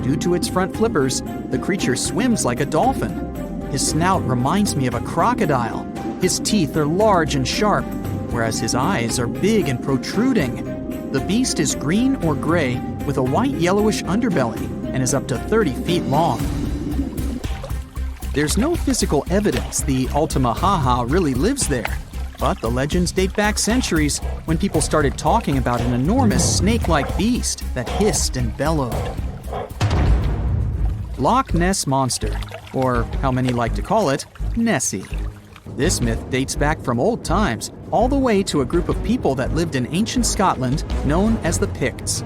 Due to its front flippers, the creature swims like a dolphin. His snout reminds me of a crocodile. His teeth are large and sharp, whereas his eyes are big and protruding. The beast is green or gray with a white-yellowish underbelly and is up to 30 feet long. There's no physical evidence the Altamaha really lives there, but the legends date back centuries when people started talking about an enormous snake-like beast that hissed and bellowed. Loch Ness Monster, or how many like to call it, Nessie. This myth dates back from old times, all the way to a group of people that lived in ancient Scotland known as the Picts.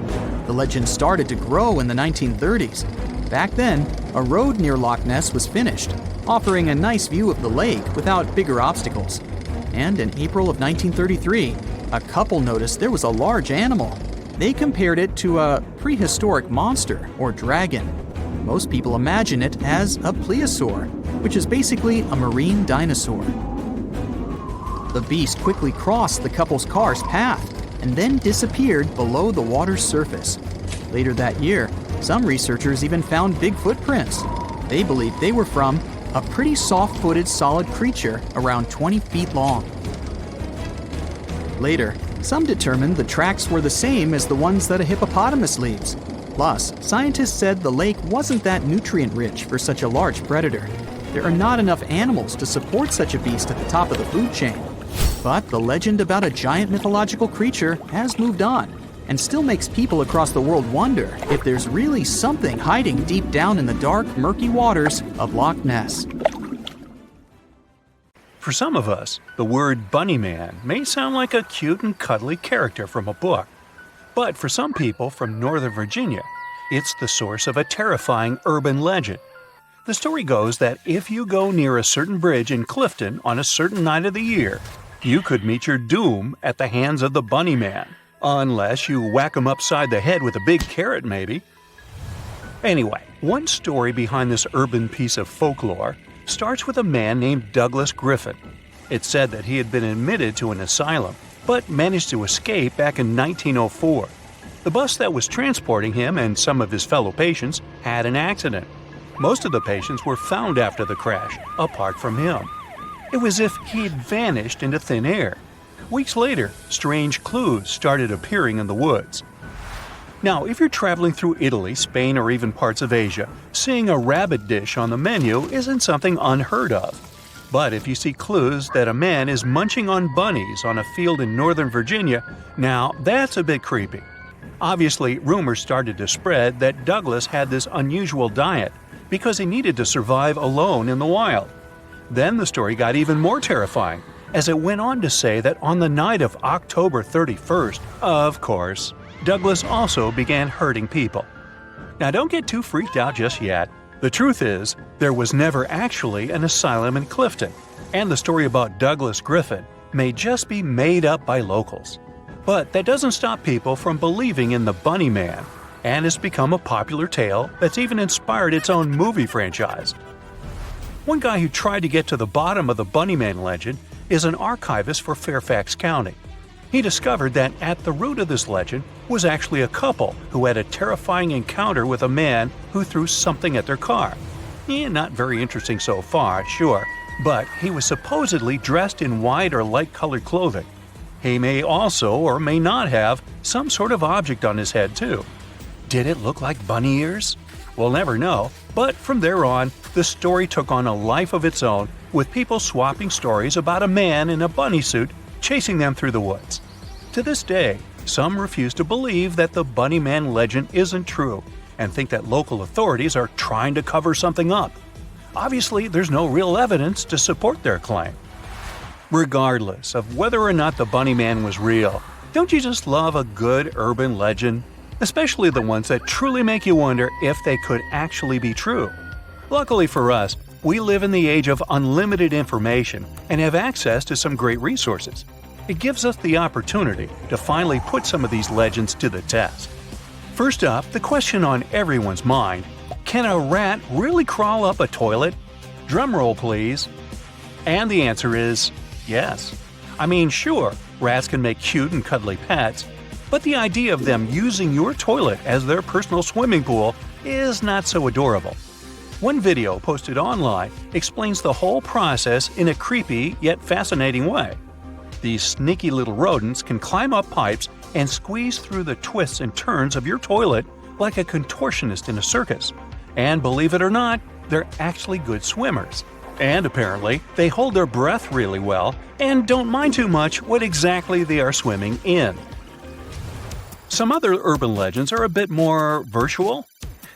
The legend started to grow in the 1930s. Back then, a road near Loch Ness was finished, offering a nice view of the lake without bigger obstacles. And in April of 1933, a couple noticed there was a large animal. They compared it to a prehistoric monster or dragon. Most people imagine it as a plesiosaur, which is basically a marine dinosaur. The beast quickly crossed the couple's car's path and then disappeared below the water's surface. Later that year, some researchers even found big footprints. They believed they were from a pretty soft-footed solid creature around 20 feet long. Later, some determined the tracks were the same as the ones that a hippopotamus leaves. Plus, scientists said the lake wasn't that nutrient-rich for such a large predator. There are not enough animals to support such a beast at the top of the food chain. But the legend about a giant mythological creature has moved on and still makes people across the world wonder if there's really something hiding deep down in the dark, murky waters of Loch Ness. For some of us, the word Bunny Man may sound like a cute and cuddly character from a book. But for some people from Northern Virginia, it's the source of a terrifying urban legend. The story goes that if you go near a certain bridge in Clifton on a certain night of the year, you could meet your doom at the hands of the Bunny Man. Unless you whack him upside the head with a big carrot, maybe. Anyway, one story behind this urban piece of folklore starts with a man named Douglas Griffin. It's said that he had been admitted to an asylum, but managed to escape back in 1904. The bus that was transporting him and some of his fellow patients had an accident. Most of the patients were found after the crash, apart from him. It was as if he'd vanished into thin air. Weeks later, strange clues started appearing in the woods. Now, if you're traveling through Italy, Spain, or even parts of Asia, seeing a rabbit dish on the menu isn't something unheard of. But if you see clues that a man is munching on bunnies on a field in Northern Virginia, now that's a bit creepy. Obviously, rumors started to spread that Douglas had this unusual diet because he needed to survive alone in the wild. Then the story got even more terrifying, as it went on to say that on the night of October 31st, of course, Douglas also began hurting people. Now don't get too freaked out just yet. The truth is, there was never actually an asylum in Clifton, and the story about Douglas Griffin may just be made up by locals. But that doesn't stop people from believing in the Bunny Man, and it's become a popular tale that's even inspired its own movie franchise. One guy who tried to get to the bottom of the Bunny Man legend is an archivist for Fairfax County. He discovered that at the root of this legend was actually a couple who had a terrifying encounter with a man who threw something at their car. Not very interesting so far, sure, but he was supposedly dressed in white or light-colored clothing. He may also or may not have some sort of object on his head, too. Did it look like bunny ears? We'll never know, but from there on, the story took on a life of its own, with people swapping stories about a man in a bunny suit chasing them through the woods. To this day, some refuse to believe that the Bunny Man legend isn't true and think that local authorities are trying to cover something up. Obviously, there's no real evidence to support their claim. Regardless of whether or not the Bunny Man was real, don't you just love a good urban legend? Especially the ones that truly make you wonder if they could actually be true. Luckily for us, we live in the age of unlimited information and have access to some great resources. It gives us the opportunity to finally put some of these legends to the test. First up, the question on everyone's mind: can a rat really crawl up a toilet? Drumroll, please. And the answer is yes. I mean, sure, rats can make cute and cuddly pets, but the idea of them using your toilet as their personal swimming pool is not so adorable. One video posted online explains the whole process in a creepy yet fascinating way. These sneaky little rodents can climb up pipes and squeeze through the twists and turns of your toilet like a contortionist in a circus. And believe it or not, they're actually good swimmers. And apparently, they hold their breath really well and don't mind too much what exactly they are swimming in. Some other urban legends are a bit more virtual.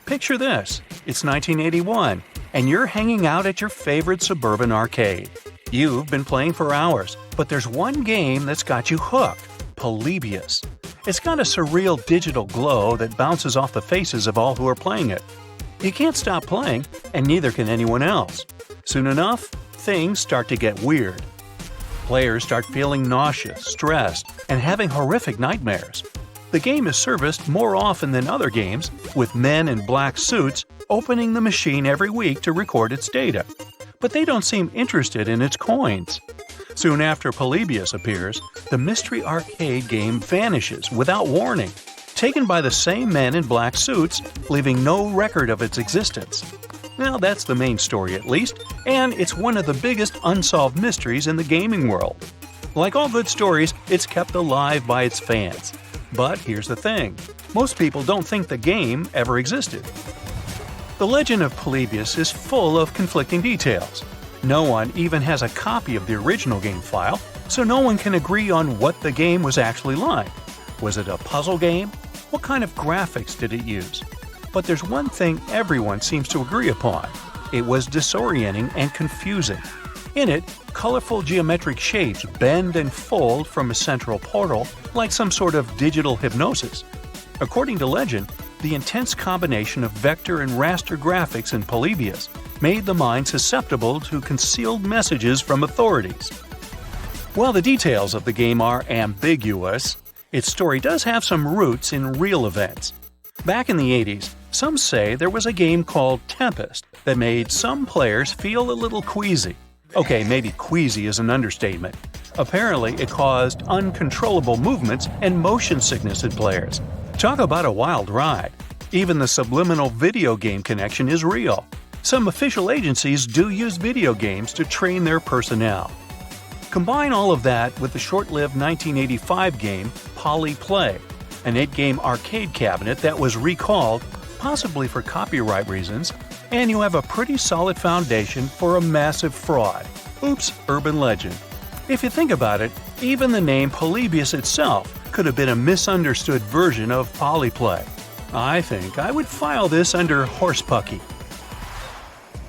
Picture this: it's 1981, and you're hanging out at your favorite suburban arcade. You've been playing for hours, but there's one game that's got you hooked: Polybius. It's got a surreal digital glow that bounces off the faces of all who are playing it. You can't stop playing, and neither can anyone else. Soon enough, things start to get weird. Players start feeling nauseous, stressed, and having horrific nightmares. The game is serviced more often than other games, with men in black suits opening the machine every week to record its data. But they don't seem interested in its coins. Soon after Polybius appears, the mystery arcade game vanishes without warning, taken by the same men in black suits, leaving no record of its existence. Now that's the main story at least, and it's one of the biggest unsolved mysteries in the gaming world. Like all good stories, it's kept alive by its fans. But here's the thing: most people don't think the game ever existed. The legend of Polybius is full of conflicting details. No one even has a copy of the original game file, so no one can agree on what the game was actually like. Was it a puzzle game? What kind of graphics did it use? But there's one thing everyone seems to agree upon: it was disorienting and confusing. In it, colorful geometric shapes bend and fold from a central portal like some sort of digital hypnosis. According to legend, the intense combination of vector and raster graphics in Polybius made the mind susceptible to concealed messages from authorities. While the details of the game are ambiguous, its story does have some roots in real events. Back in the 80s, some say there was a game called Tempest that made some players feel a little queasy. Okay, maybe queasy is an understatement. Apparently, it caused uncontrollable movements and motion sickness in players. Talk about a wild ride. Even the subliminal video game connection is real. Some official agencies do use video games to train their personnel. Combine all of that with the short-lived 1985 game Polyplay, an 8-game arcade cabinet that was recalled, possibly for copyright reasons, and you have a pretty solid foundation for a massive fraud. Oops, urban legend. If you think about it, even the name Polybius itself could have been a misunderstood version of Polyplay. I think I would file this under horsepucky.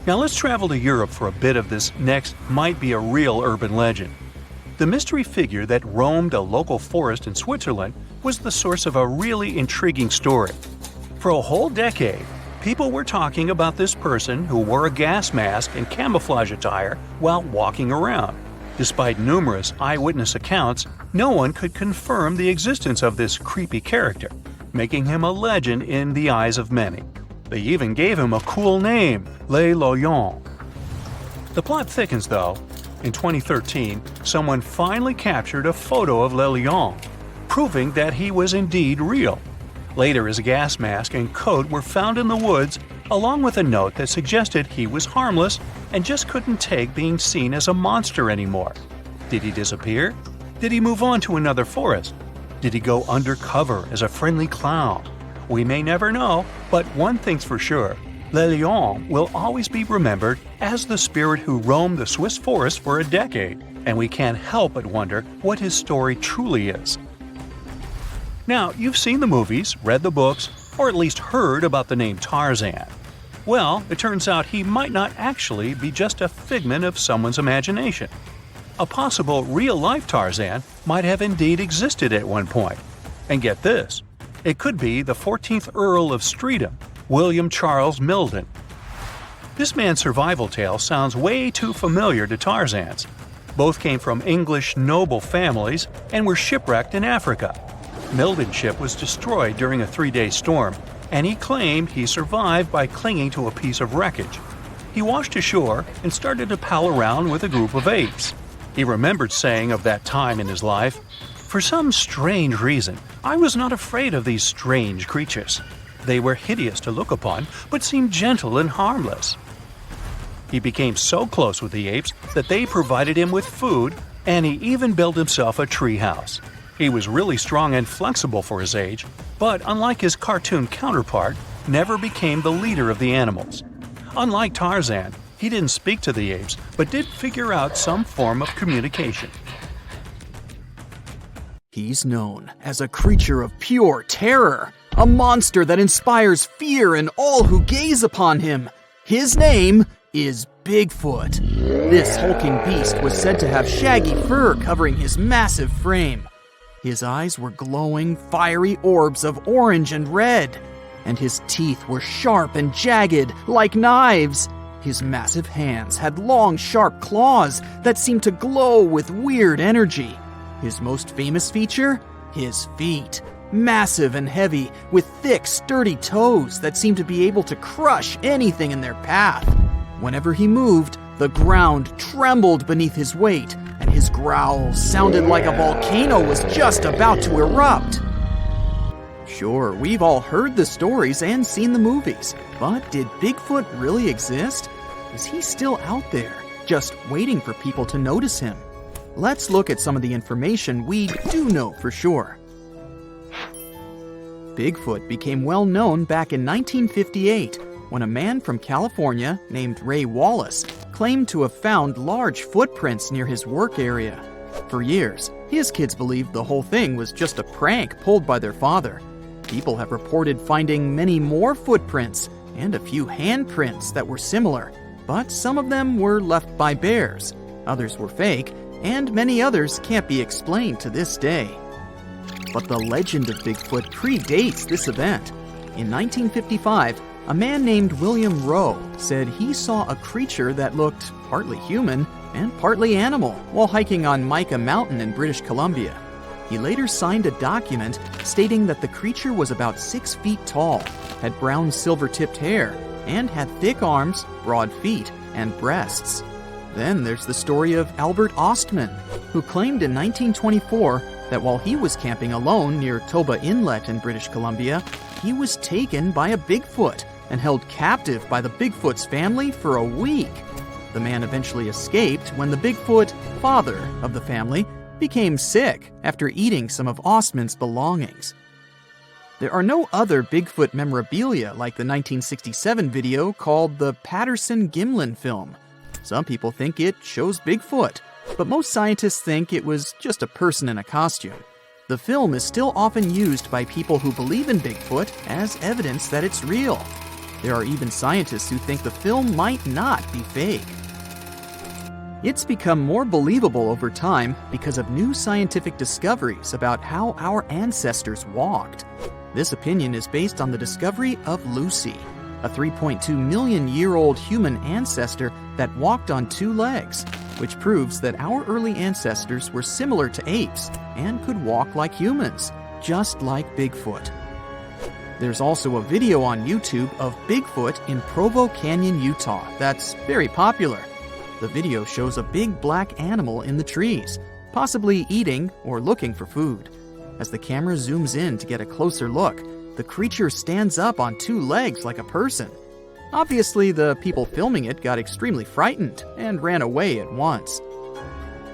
Now let's travel to Europe for a bit of this next might be a real urban legend. The mystery figure that roamed a local forest in Switzerland was the source of a really intriguing story. For a whole decade, people were talking about this person who wore a gas mask and camouflage attire while walking around. Despite numerous eyewitness accounts, no one could confirm the existence of this creepy character, making him a legend in the eyes of many. They even gave him a cool name, Le Loyon. The plot thickens though. In 2013, someone finally captured a photo of Le Lion, proving that he was indeed real. Later, his gas mask and coat were found in the woods, along with a note that suggested he was harmless and just couldn't take being seen as a monster anymore. Did he disappear? Did he move on to another forest? Did he go undercover as a friendly clown? We may never know, but one thing's for sure. Le Lion will always be remembered as the spirit who roamed the Swiss forest for a decade, and we can't help but wonder what his story truly is. Now, you've seen the movies, read the books, or at least heard about the name Tarzan. Well, it turns out he might not actually be just a figment of someone's imagination. A possible real-life Tarzan might have indeed existed at one point. And get this, it could be the 14th Earl of Streatham, William Charles Milden. This man's survival tale sounds way too familiar to Tarzan's. Both came from English noble families and were shipwrecked in Africa. Milden's ship was destroyed during a 3-day storm, and he claimed he survived by clinging to a piece of wreckage. He washed ashore and started to pal around with a group of apes. He remembered saying of that time in his life, "For some strange reason, I was not afraid of these strange creatures. They were hideous to look upon, but seemed gentle and harmless." He became so close with the apes that they provided him with food, and he even built himself a tree house. He was really strong and flexible for his age, but unlike his cartoon counterpart, never became the leader of the animals. Unlike Tarzan, he didn't speak to the apes, but did figure out some form of communication. He's known as a creature of pure terror, a monster that inspires fear in all who gaze upon him. His name is Bigfoot. This hulking beast was said to have shaggy fur covering his massive frame. His eyes were glowing, fiery orbs of orange and red, and his teeth were sharp and jagged like knives. His massive hands had long, sharp claws that seemed to glow with weird energy. His most famous feature? His feet. Massive and heavy, with thick, sturdy toes that seemed to be able to crush anything in their path. Whenever he moved, the ground trembled beneath his weight, and his growls sounded like a volcano was just about to erupt. Sure, we've all heard the stories and seen the movies, but did Bigfoot really exist? Is he still out there, just waiting for people to notice him? Let's look at some of the information we do know for sure. Bigfoot became well known back in 1958 when a man from California named Ray Wallace claimed to have found large footprints near his work area. For years, his kids believed the whole thing was just a prank pulled by their father. People have reported finding many more footprints and a few handprints that were similar, but some of them were left by bears, others were fake, and many others can't be explained to this day. But the legend of Bigfoot predates this event. In 1955, a man named William Rowe said he saw a creature that looked partly human and partly animal while hiking on Mica Mountain in British Columbia. He later signed a document stating that the creature was about 6 feet tall, had brown silver-tipped hair, and had thick arms, broad feet, and breasts. Then there's the story of Albert Ostman, who claimed in 1924 that while he was camping alone near Toba Inlet in British Columbia, he was taken by a Bigfoot and held captive by the Bigfoot's family for a week. The man eventually escaped when the Bigfoot, father of the family, became sick after eating some of Ostman's belongings. There are no other Bigfoot memorabilia like the 1967 video called the Patterson-Gimlin film. Some people think it shows Bigfoot, but most scientists think it was just a person in a costume. The film is still often used by people who believe in Bigfoot as evidence that it's real. There are even scientists who think the film might not be fake. It's become more believable over time because of new scientific discoveries about how our ancestors walked. This opinion is based on the discovery of Lucy, a 3.2 million year old human ancestor that walked on 2 legs, which proves that our early ancestors were similar to apes and could walk like humans, just like Bigfoot. There's also a video on YouTube of Bigfoot in Provo Canyon, Utah that's very popular. The video shows a big black animal in the trees, possibly eating or looking for food. As the camera zooms in to get a closer look, the creature stands up on two legs like a person. Obviously, the people filming it got extremely frightened and ran away at once.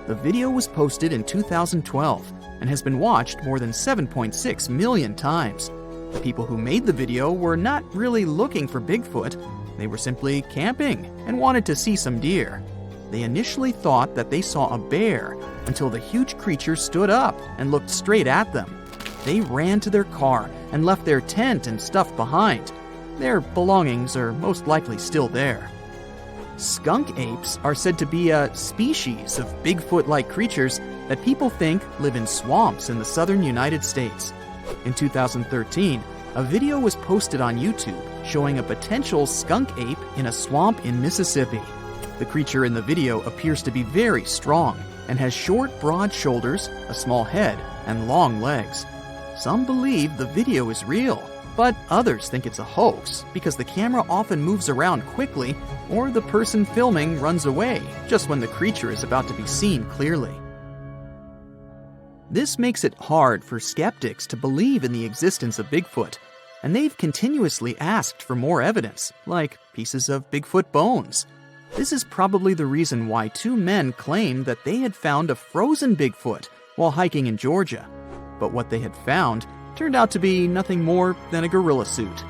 The video was posted in 2012 and has been watched more than 7.6 million times. The people who made the video were not really looking for Bigfoot. They were simply camping and wanted to see some deer. They initially thought that they saw a bear until the huge creature stood up and looked straight at them. They ran to their car and left their tent and stuff behind. Their belongings are most likely still there. Skunk apes are said to be a species of Bigfoot-like creatures that people think live in swamps in the southern United States. In 2013, a video was posted on YouTube showing a potential skunk ape in a swamp in Mississippi. The creature in the video appears to be very strong and has short, broad shoulders, a small head, and long legs. Some believe the video is real, but others think it's a hoax because the camera often moves around quickly or the person filming runs away just when the creature is about to be seen clearly. This makes it hard for skeptics to believe in the existence of Bigfoot, and they've continuously asked for more evidence, like pieces of Bigfoot bones. This is probably the reason why two men claimed that they had found a frozen Bigfoot while hiking in Georgia. But what they had found turned out to be nothing more than a gorilla suit.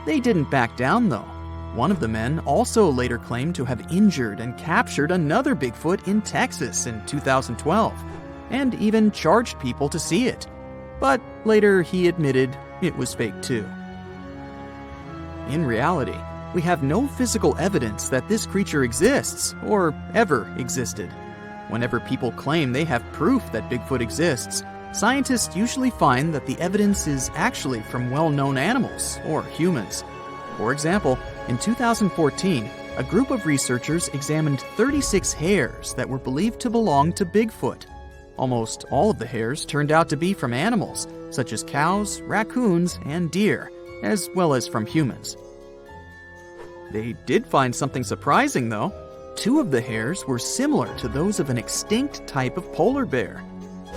They didn't back down, though. One of the men also later claimed to have injured and captured another Bigfoot in Texas in 2012, and even charged people to see it. But later he admitted it was fake too. In reality, we have no physical evidence that this creature exists or ever existed. Whenever people claim they have proof that Bigfoot exists, scientists usually find that the evidence is actually from well-known animals or humans. For example, in 2014, a group of researchers examined 36 hairs that were believed to belong to Bigfoot. Almost all of the hairs turned out to be from animals, such as cows, raccoons, and deer, as well as from humans. They did find something surprising, though. Two of the hairs were similar to those of an extinct type of polar bear.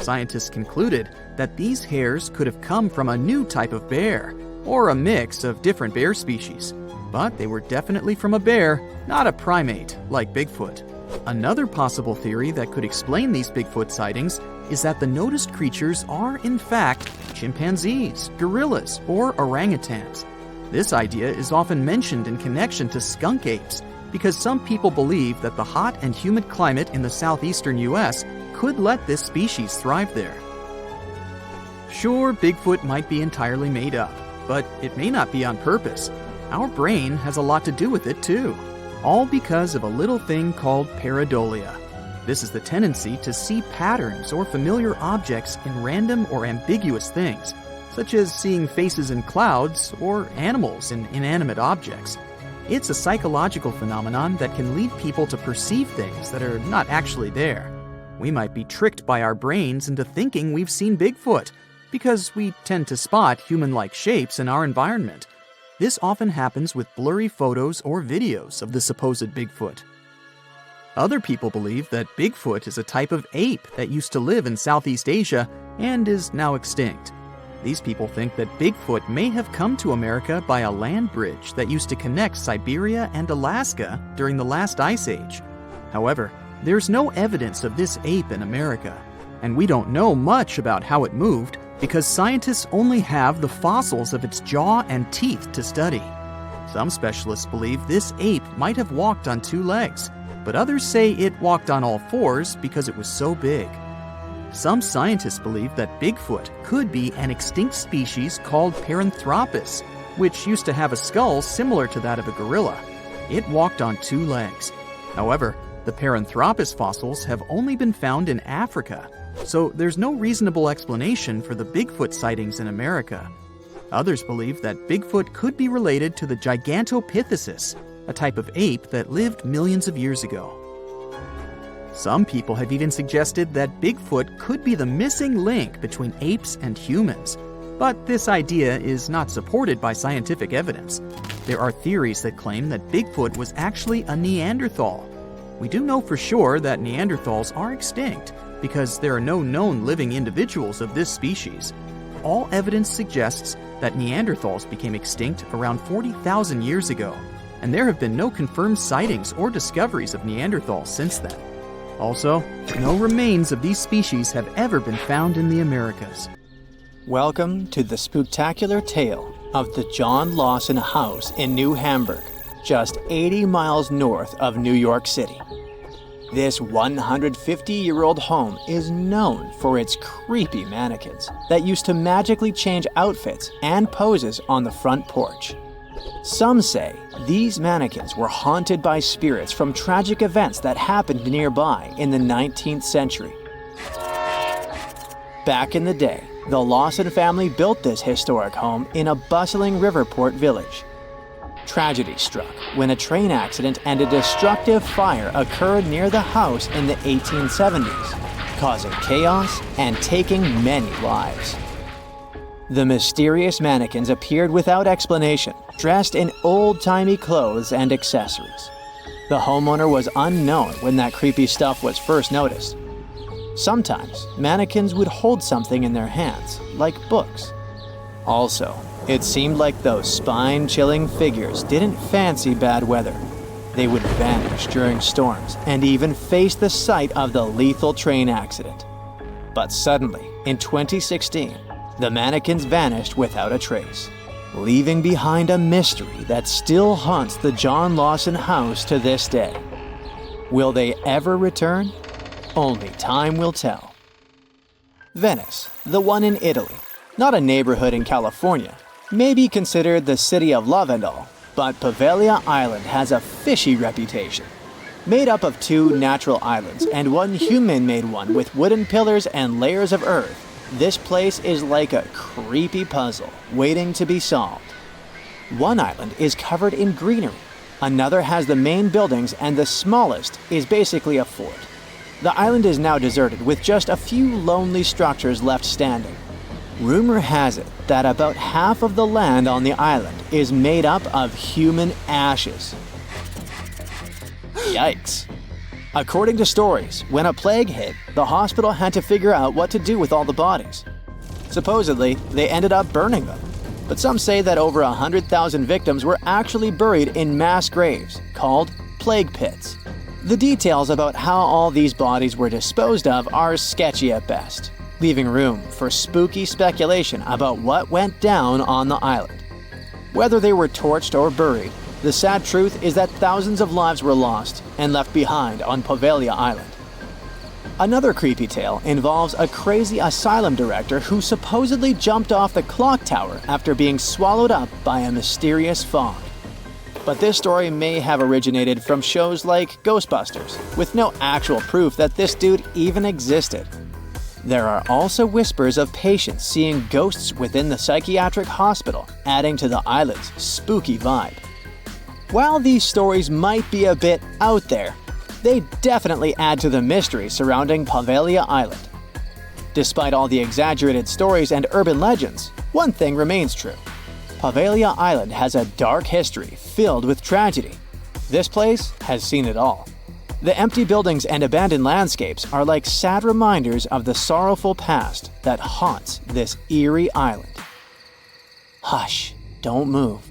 Scientists concluded that these hairs could have come from a new type of bear, or a mix of different bear species. But they were definitely from a bear, not a primate like Bigfoot. Another possible theory that could explain these Bigfoot sightings is that the noticed creatures are, in fact, chimpanzees, gorillas, or orangutans. This idea is often mentioned in connection to skunk apes because some people believe that the hot and humid climate in the southeastern U.S. could let this species thrive there. Sure, Bigfoot might be entirely made up, but it may not be on purpose. Our brain has a lot to do with it too, all because of a little thing called pareidolia. This is the tendency to see patterns or familiar objects in random or ambiguous things, such as seeing faces in clouds or animals in inanimate objects. It's a psychological phenomenon that can lead people to perceive things that are not actually there. We might be tricked by our brains into thinking we've seen Bigfoot, because we tend to spot human-like shapes in our environment. This often happens with blurry photos or videos of the supposed Bigfoot. Other people believe that Bigfoot is a type of ape that used to live in Southeast Asia and is now extinct. These people think that Bigfoot may have come to America by a land bridge that used to connect Siberia and Alaska during the last ice age. However, there's no evidence of this ape in America, and we don't know much about how it moved because scientists only have the fossils of its jaw and teeth to study. Some specialists believe this ape might have walked on two legs, but others say it walked on all fours because it was so big. Some scientists believe that Bigfoot could be an extinct species called Paranthropus, which used to have a skull similar to that of a gorilla. It walked on two legs. However, the Paranthropus fossils have only been found in Africa, so there's no reasonable explanation for the Bigfoot sightings in America. Others believe that Bigfoot could be related to the Gigantopithecus, a type of ape that lived millions of years ago. Some people have even suggested that Bigfoot could be the missing link between apes and humans, but this idea is not supported by scientific evidence. There are theories that claim that Bigfoot was actually a Neanderthal. We do know for sure that Neanderthals are extinct because there are no known living individuals of this species. All evidence suggests that Neanderthals became extinct around 40,000 years ago, and there have been no confirmed sightings or discoveries of Neanderthals since then. Also, no remains of these species have ever been found in the Americas. Welcome to the spooktacular tale of the John Lawson House in New Hamburg, just 80 miles north of New York City. This 150-year-old home is known for its creepy mannequins that used to magically change outfits and poses on the front porch. Some say these mannequins were haunted by spirits from tragic events that happened nearby in the 19th century. Back in the day, the Lawson family built this historic home in a bustling Riverport village. Tragedy struck when a train accident and a destructive fire occurred near the house in the 1870s, causing chaos and taking many lives. The mysterious mannequins appeared without explanation, dressed in old-timey clothes and accessories. The homeowner was unknown when that creepy stuff was first noticed. Sometimes, mannequins would hold something in their hands, like books. Also, it seemed like those spine-chilling figures didn't fancy bad weather. They would vanish during storms and even face the site of the lethal train accident. But suddenly, in 2016, the mannequins vanished without a trace, leaving behind a mystery that still haunts the John Lawson house to this day. Will they ever return? Only time will tell. Venice, the one in Italy, not a neighborhood in California, may be considered the city of love and all, but Poveglia Island has a fishy reputation. Made up of 2 natural islands and 1 human-made one with wooden pillars and layers of earth, this place is like a creepy puzzle waiting to be solved. One island is covered in greenery, another has the main buildings, and the smallest is basically a fort. The island is now deserted with just a few lonely structures left standing. Rumor has it that about half of the land on the island is made up of human ashes. Yikes. According to stories, when a plague hit, the hospital had to figure out what to do with all the bodies. Supposedly, they ended up burning them, but some say that over 100,000 victims were actually buried in mass graves called plague pits. The details about how all these bodies were disposed of are sketchy at best, leaving room for spooky speculation about what went down on the island. Whether they were torched or buried, the sad truth is that thousands of lives were lost and left behind on Poveglia Island. Another creepy tale involves a crazy asylum director who supposedly jumped off the clock tower after being swallowed up by a mysterious fog. But this story may have originated from shows like Ghostbusters, with no actual proof that this dude even existed. There are also whispers of patients seeing ghosts within the psychiatric hospital, adding to the island's spooky vibe. While these stories might be a bit out there, they definitely add to the mystery surrounding Poveglia Island. Despite all the exaggerated stories and urban legends, one thing remains true. Poveglia Island has a dark history filled with tragedy. This place has seen it all. The empty buildings and abandoned landscapes are like sad reminders of the sorrowful past that haunts this eerie island. Hush, don't move.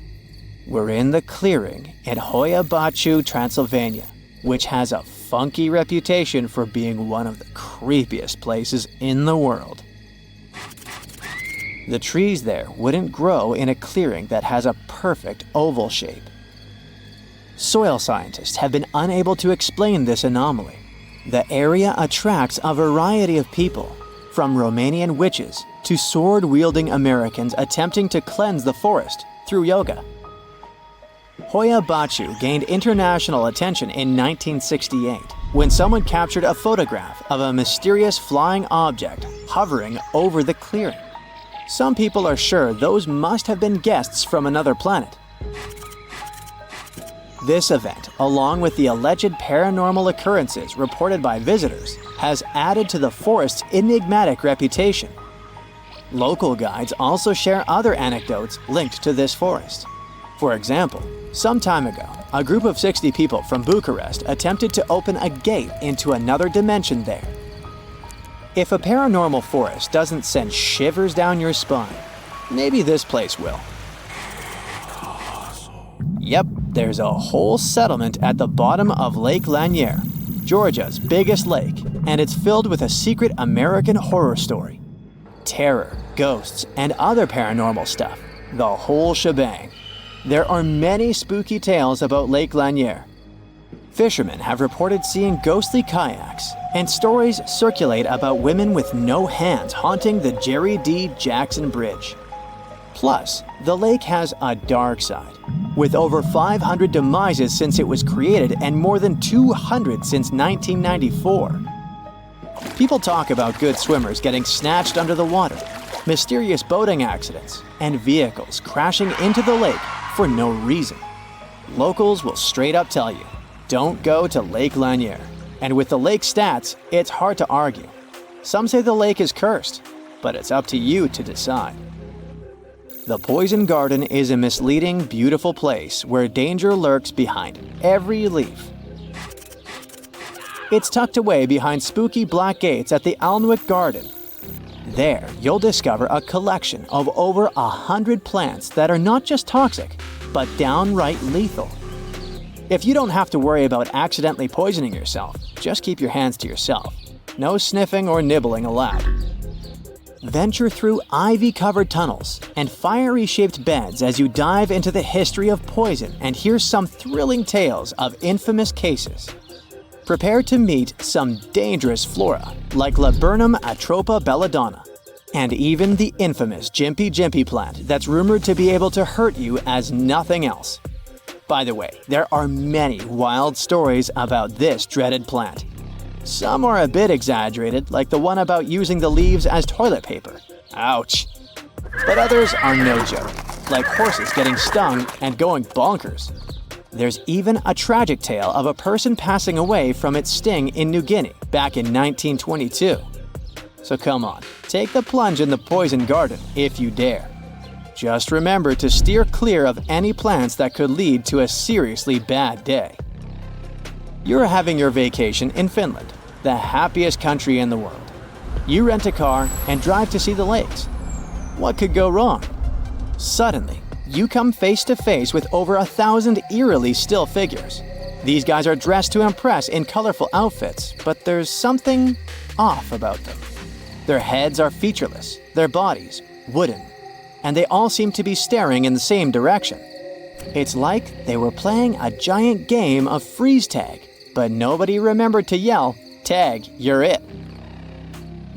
We're in the clearing in Hoia Baciu, Transylvania, which has a funky reputation for being one of the creepiest places in the world. The trees there wouldn't grow in a clearing that has a perfect oval shape. Soil scientists have been unable to explain this anomaly. The area attracts a variety of people, from Romanian witches to sword-wielding Americans attempting to cleanse the forest through yoga. Hoia Baciu gained international attention in 1968 when someone captured a photograph of a mysterious flying object hovering over the clearing. Some people are sure those must have been guests from another planet. This event, along with the alleged paranormal occurrences reported by visitors, has added to the forest's enigmatic reputation. Local guides also share other anecdotes linked to this forest. For example, some time ago, a group of 60 people from Bucharest attempted to open a gate into another dimension there. If a paranormal forest doesn't send shivers down your spine, maybe this place will. Yep, there's a whole settlement at the bottom of Lake Lanier, Georgia's biggest lake, and it's filled with a secret American horror story. Terror, ghosts, and other paranormal stuff. The whole shebang. There are many spooky tales about Lake Lanier. Fishermen have reported seeing ghostly kayaks, and stories circulate about women with no hands haunting the Jerry D. Jackson Bridge. Plus, the lake has a dark side, with over 500 demises since it was created and more than 200 since 1994. People talk about good swimmers getting snatched under the water, mysterious boating accidents, and vehicles crashing into the lake for no reason. Locals will straight up tell you, don't go to Lake Lanier. And with the lake stats, it's hard to argue. Some say the lake is cursed, but it's up to you to decide. The Poison Garden is a misleading, beautiful place where danger lurks behind every leaf. It's tucked away behind spooky black gates at the Alnwick Garden. There, you'll discover a collection of over 100 plants that are not just toxic, but downright lethal. If you don't have to worry about accidentally poisoning yourself, just keep your hands to yourself. No sniffing or nibbling allowed. Venture through ivy-covered tunnels and fiery-shaped beds as you dive into the history of poison and hear some thrilling tales of infamous cases. Prepare to meet some dangerous flora like Laburnum atropa belladonna, and even the infamous Jimpy Jimpy plant that's rumored to be able to hurt you as nothing else. By the way, there are many wild stories about this dreaded plant. Some are a bit exaggerated, like the one about using the leaves as toilet paper. Ouch. But others are no joke, like horses getting stung and going bonkers. There's even a tragic tale of a person passing away from its sting in New Guinea back in 1922. So come on, take the plunge in the Poison Garden if you dare. Just remember to steer clear of any plants that could lead to a seriously bad day. You're having your vacation in Finland, the happiest country in the world. You rent a car and drive to see the lakes. What could go wrong? Suddenly, you come face to face with over 1,000 eerily still figures. These guys are dressed to impress in colorful outfits, but there's something off about them. Their heads are featureless, their bodies wooden, and they all seem to be staring in the same direction. It's like they were playing a giant game of freeze tag, but nobody remembered to yell, "Tag, you're it."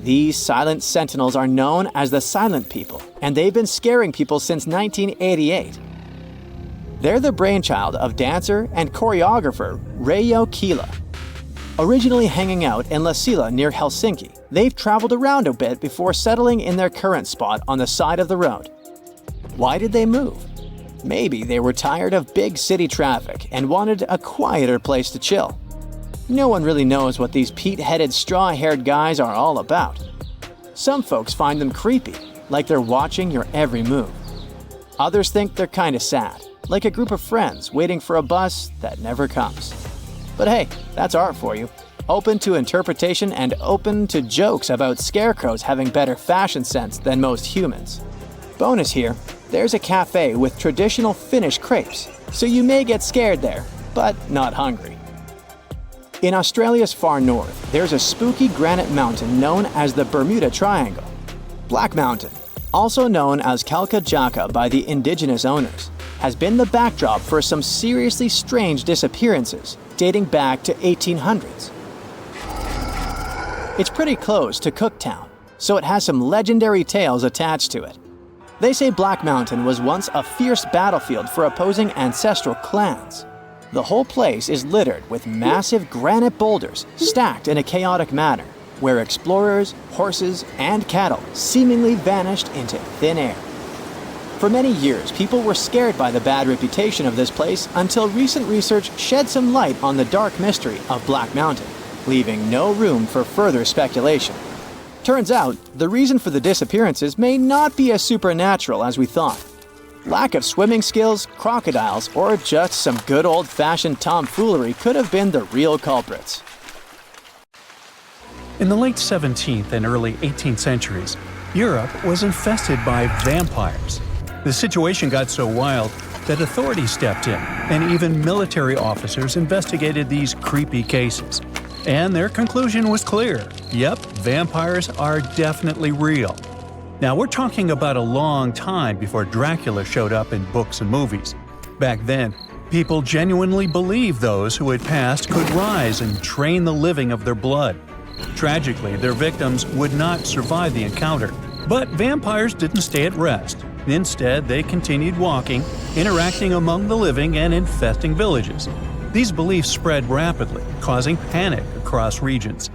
These silent sentinels are known as the Silent People, and they've been scaring people since 1988. They're the brainchild of dancer and choreographer Reijo Kila. Originally hanging out in Lasila near Helsinki, they've traveled around a bit before settling in their current spot on the side of the road. Why did they move? Maybe they were tired of big city traffic and wanted a quieter place to chill. No one really knows what these peat-headed, straw-haired guys are all about. Some folks find them creepy, like they're watching your every move. Others think they're kinda sad, like a group of friends waiting for a bus that never comes. But hey, that's art for you. Open to interpretation and open to jokes about scarecrows having better fashion sense than most humans. Bonus here, there's a cafe with traditional Finnish crepes, so you may get scared there, but not hungry. In Australia's far north, there's a spooky granite mountain known as the Bermuda Triangle. Black Mountain, also known as Kalka Jaka by the indigenous owners, has been the backdrop for some seriously strange disappearances dating back to 1800s. It's pretty close to Cooktown, so it has some legendary tales attached to it. They say Black Mountain was once a fierce battlefield for opposing ancestral clans. The whole place is littered with massive granite boulders stacked in a chaotic manner, where explorers, horses, and cattle seemingly vanished into thin air. For many years, people were scared by the bad reputation of this place until recent research shed some light on the dark mystery of Black Mountain, leaving no room for further speculation. Turns out, the reason for the disappearances may not be as supernatural as we thought. Lack of swimming skills, crocodiles, or just some good old-fashioned tomfoolery could have been the real culprits. In the late 17th and early 18th centuries, Europe was infested by vampires. The situation got so wild that authorities stepped in, and even military officers investigated these creepy cases. And their conclusion was clear. Yep, vampires are definitely real. Now, we're talking about a long time before Dracula showed up in books and movies. Back then, people genuinely believed those who had passed could rise and drain the living of their blood. Tragically, their victims would not survive the encounter. But vampires didn't stay at rest. Instead, they continued walking, interacting among the living and infesting villages. These beliefs spread rapidly, causing panic across regions.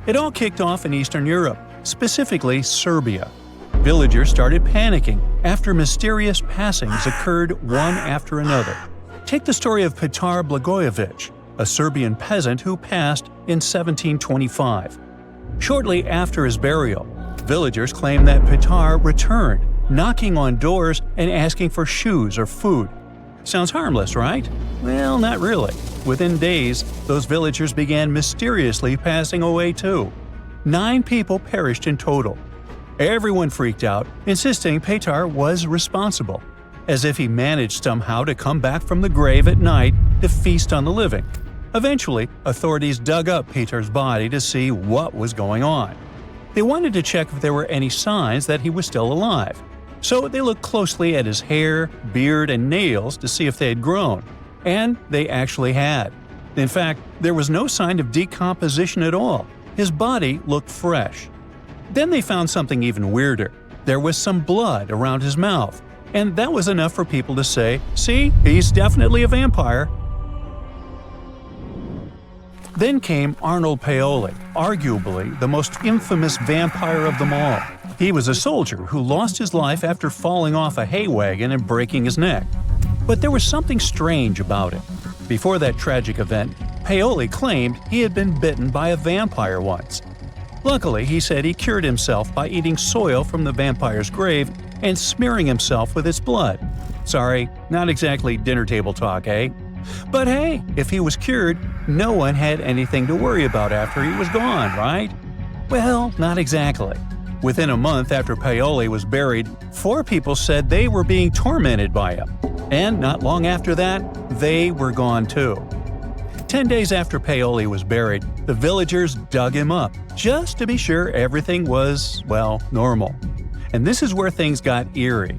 It all kicked off in Eastern Europe, specifically Serbia. Villagers started panicking after mysterious passings occurred one after another. Take the story of Petar Blagojevic, a Serbian peasant who passed in 1725. Shortly after his burial, villagers claimed that Petar returned, knocking on doors and asking for shoes or food. Sounds harmless, right? Well, not really. Within days, those villagers began mysteriously passing away too. 9 people perished in total. Everyone freaked out, insisting Petar was responsible, as if he managed somehow to come back from the grave at night to feast on the living. Eventually, authorities dug up Petar's body to see what was going on. They wanted to check if there were any signs that he was still alive. So they looked closely at his hair, beard, and nails to see if they had grown. And they actually had. In fact, there was no sign of decomposition at all. His body looked fresh. Then they found something even weirder. There was some blood around his mouth. And that was enough for people to say, "See, he's definitely a vampire." Then came Arnold Paoli, arguably the most infamous vampire of them all. He was a soldier who lost his life after falling off a hay wagon and breaking his neck. But there was something strange about it. Before that tragic event, Paoli claimed he had been bitten by a vampire once. Luckily, he said he cured himself by eating soil from the vampire's grave and smearing himself with its blood. Sorry, not exactly dinner table talk, eh? But hey, if he was cured, no one had anything to worry about after he was gone, right? Well, not exactly. Within a month after Paoli was buried, 4 people said they were being tormented by him. And not long after that, they were gone too. 10 days after Paoli was buried, the villagers dug him up, just to be sure everything was, well, normal. And this is where things got eerie.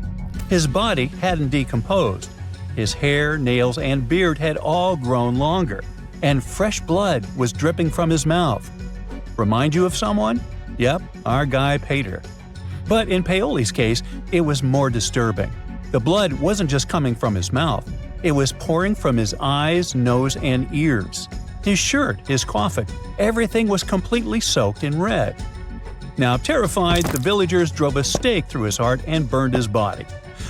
His body hadn't decomposed. His hair, nails, and beard had all grown longer, and fresh blood was dripping from his mouth. Remind you of someone? Yep, our guy Peter. But in Paoli's case, it was more disturbing. The blood wasn't just coming from his mouth. It was pouring from his eyes, nose, and ears. His shirt, his coffin, everything was completely soaked in red. Now, terrified, the villagers drove a stake through his heart and burned his body.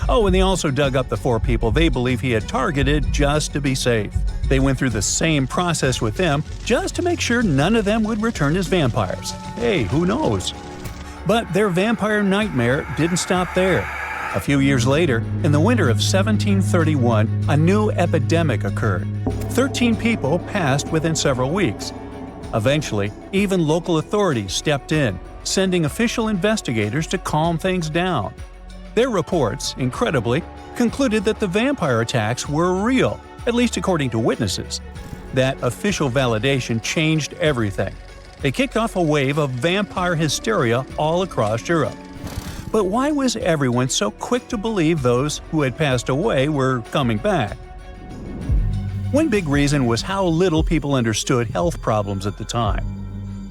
Oh, and they also dug up the 4 people they believe he had targeted just to be safe. They went through the same process with them just to make sure none of them would return as vampires. Hey, who knows? But their vampire nightmare didn't stop there. A few years later, in the winter of 1731, a new epidemic occurred. 13 people passed within several weeks. Eventually, even local authorities stepped in, sending official investigators to calm things down. Their reports, incredibly, concluded that the vampire attacks were real, at least according to witnesses. That official validation changed everything. It kicked off a wave of vampire hysteria all across Europe. But why was everyone so quick to believe those who had passed away were coming back? One big reason was how little people understood health problems at the time.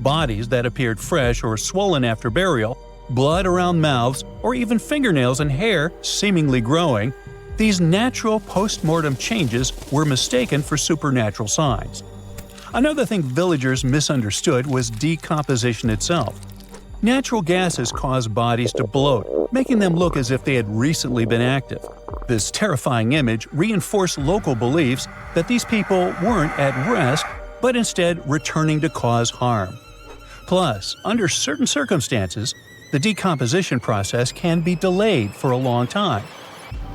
Bodies that appeared fresh or swollen after burial, blood around mouths, or even fingernails and hair seemingly growing, these natural post-mortem changes were mistaken for supernatural signs. Another thing villagers misunderstood was decomposition itself. Natural gases cause bodies to bloat, making them look as if they had recently been active. This terrifying image reinforced local beliefs that these people weren't at rest, but instead returning to cause harm. Plus, under certain circumstances, the decomposition process can be delayed for a long time.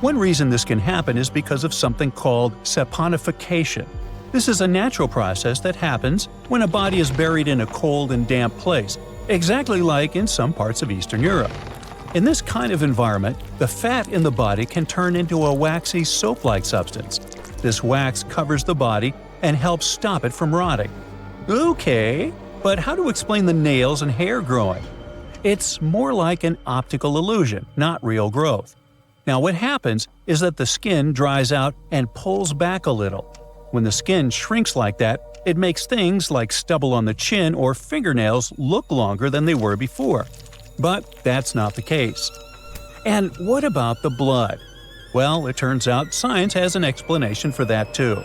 One reason this can happen is because of something called saponification. This is a natural process that happens when a body is buried in a cold and damp place, exactly like in some parts of Eastern Europe. In this kind of environment, the fat in the body can turn into a waxy soap-like substance. This wax covers the body and helps stop it from rotting. Okay, but how to explain the nails and hair growing? It's more like an optical illusion, not real growth. Now what happens is that the skin dries out and pulls back a little. When the skin shrinks like that, it makes things like stubble on the chin or fingernails look longer than they were before. But that's not the case. And what about the blood? Well, it turns out science has an explanation for that too.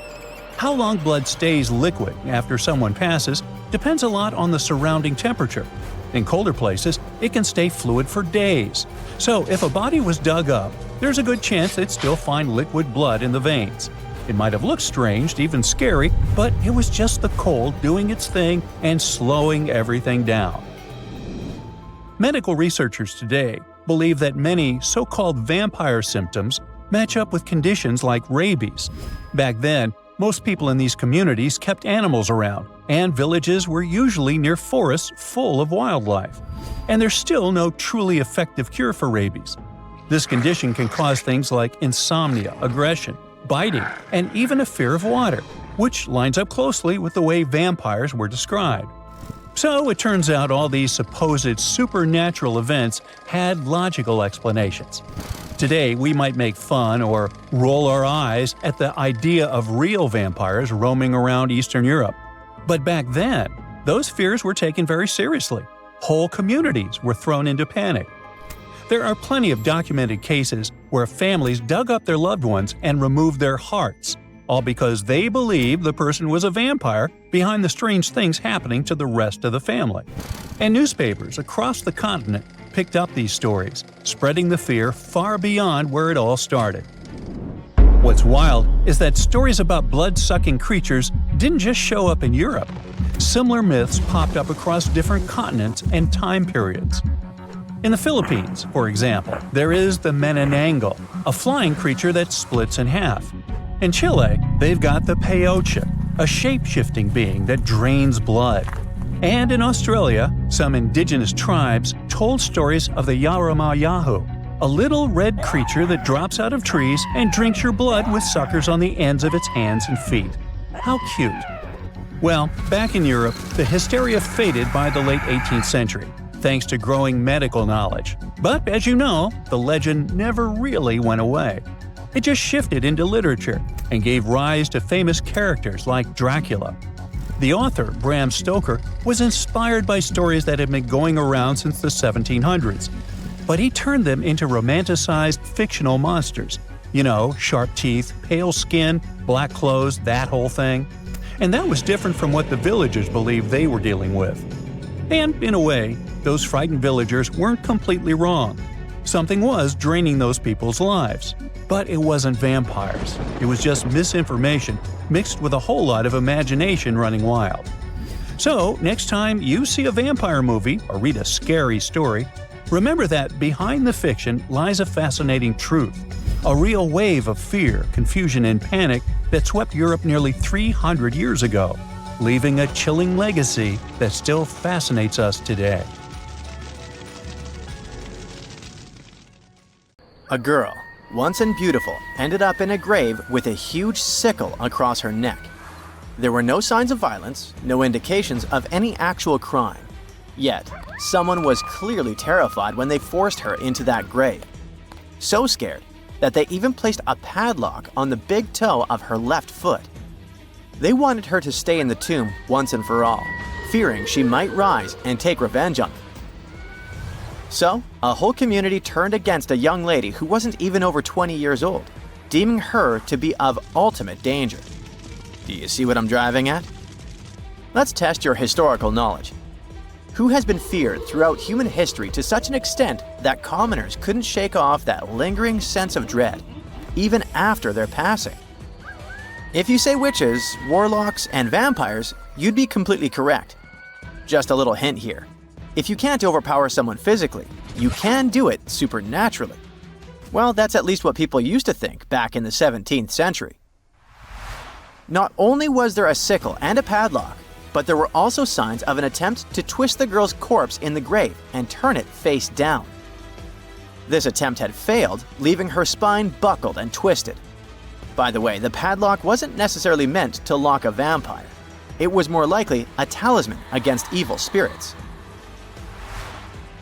How long blood stays liquid after someone passes depends a lot on the surrounding temperature. In colder places, it can stay fluid for days. So if a body was dug up, there's a good chance they'd still find liquid blood in the veins. It might have looked strange, even scary, but it was just the cold doing its thing and slowing everything down. Medical researchers today believe that many so-called vampire symptoms match up with conditions like rabies. Back then, most people in these communities kept animals around, and villages were usually near forests full of wildlife. And there's still no truly effective cure for rabies. This condition can cause things like insomnia, aggression, biting, and even a fear of water, which lines up closely with the way vampires were described. So it turns out all these supposed supernatural events had logical explanations. Today, we might make fun or roll our eyes at the idea of real vampires roaming around Eastern Europe. But back then, those fears were taken very seriously. Whole communities were thrown into panic. There are plenty of documented cases where families dug up their loved ones and removed their hearts, all because they believed the person was a vampire behind the strange things happening to the rest of the family. And newspapers across the continent picked up these stories, spreading the fear far beyond where it all started. What's wild is that stories about blood-sucking creatures didn't just show up in Europe. Similar myths popped up across different continents and time periods. In the Philippines, for example, there is the manananggal, a flying creature that splits in half. In Chile, they've got the peyote, a shape-shifting being that drains blood. And in Australia, some indigenous tribes told stories of the Yaramayahu, a little red creature that drops out of trees and drinks your blood with suckers on the ends of its hands and feet. How cute. Well, back in Europe, the hysteria faded by the late 18th century, thanks to growing medical knowledge. But as you know, the legend never really went away. It just shifted into literature and gave rise to famous characters like Dracula. The author, Bram Stoker, was inspired by stories that had been going around since the 1700s. But he turned them into romanticized fictional monsters. You know, sharp teeth, pale skin, black clothes, that whole thing. And that was different from what the villagers believed they were dealing with. And, in a way, those frightened villagers weren't completely wrong. Something was draining those people's lives. But it wasn't vampires. It was just misinformation mixed with a whole lot of imagination running wild. So, next time you see a vampire movie or read a scary story, remember that behind the fiction lies a fascinating truth. A real wave of fear, confusion, and panic that swept Europe nearly 300 years ago, leaving a chilling legacy that still fascinates us today. A girl, once and beautiful, ended up in a grave with a huge sickle across her neck. There were no signs of violence, no indications of any actual crime. Yet, someone was clearly terrified when they forced her into that grave. So scared that they even placed a padlock on the big toe of her left foot. They wanted her to stay in the tomb once and for all, fearing she might rise and take revenge on them. So, a whole community turned against a young lady who wasn't even over 20 years old, deeming her to be of ultimate danger. Do you see what I'm driving at? Let's test your historical knowledge. Who has been feared throughout human history to such an extent that commoners couldn't shake off that lingering sense of dread, even after their passing? If you say witches, warlocks, and vampires, you'd be completely correct. Just a little hint here. If you can't overpower someone physically, you can do it supernaturally. Well, that's at least what people used to think back in the 17th century. Not only was there a sickle and a padlock, but there were also signs of an attempt to twist the girl's corpse in the grave and turn it face down. This attempt had failed, leaving her spine buckled and twisted. By the way, the padlock wasn't necessarily meant to lock a vampire. It was more likely a talisman against evil spirits.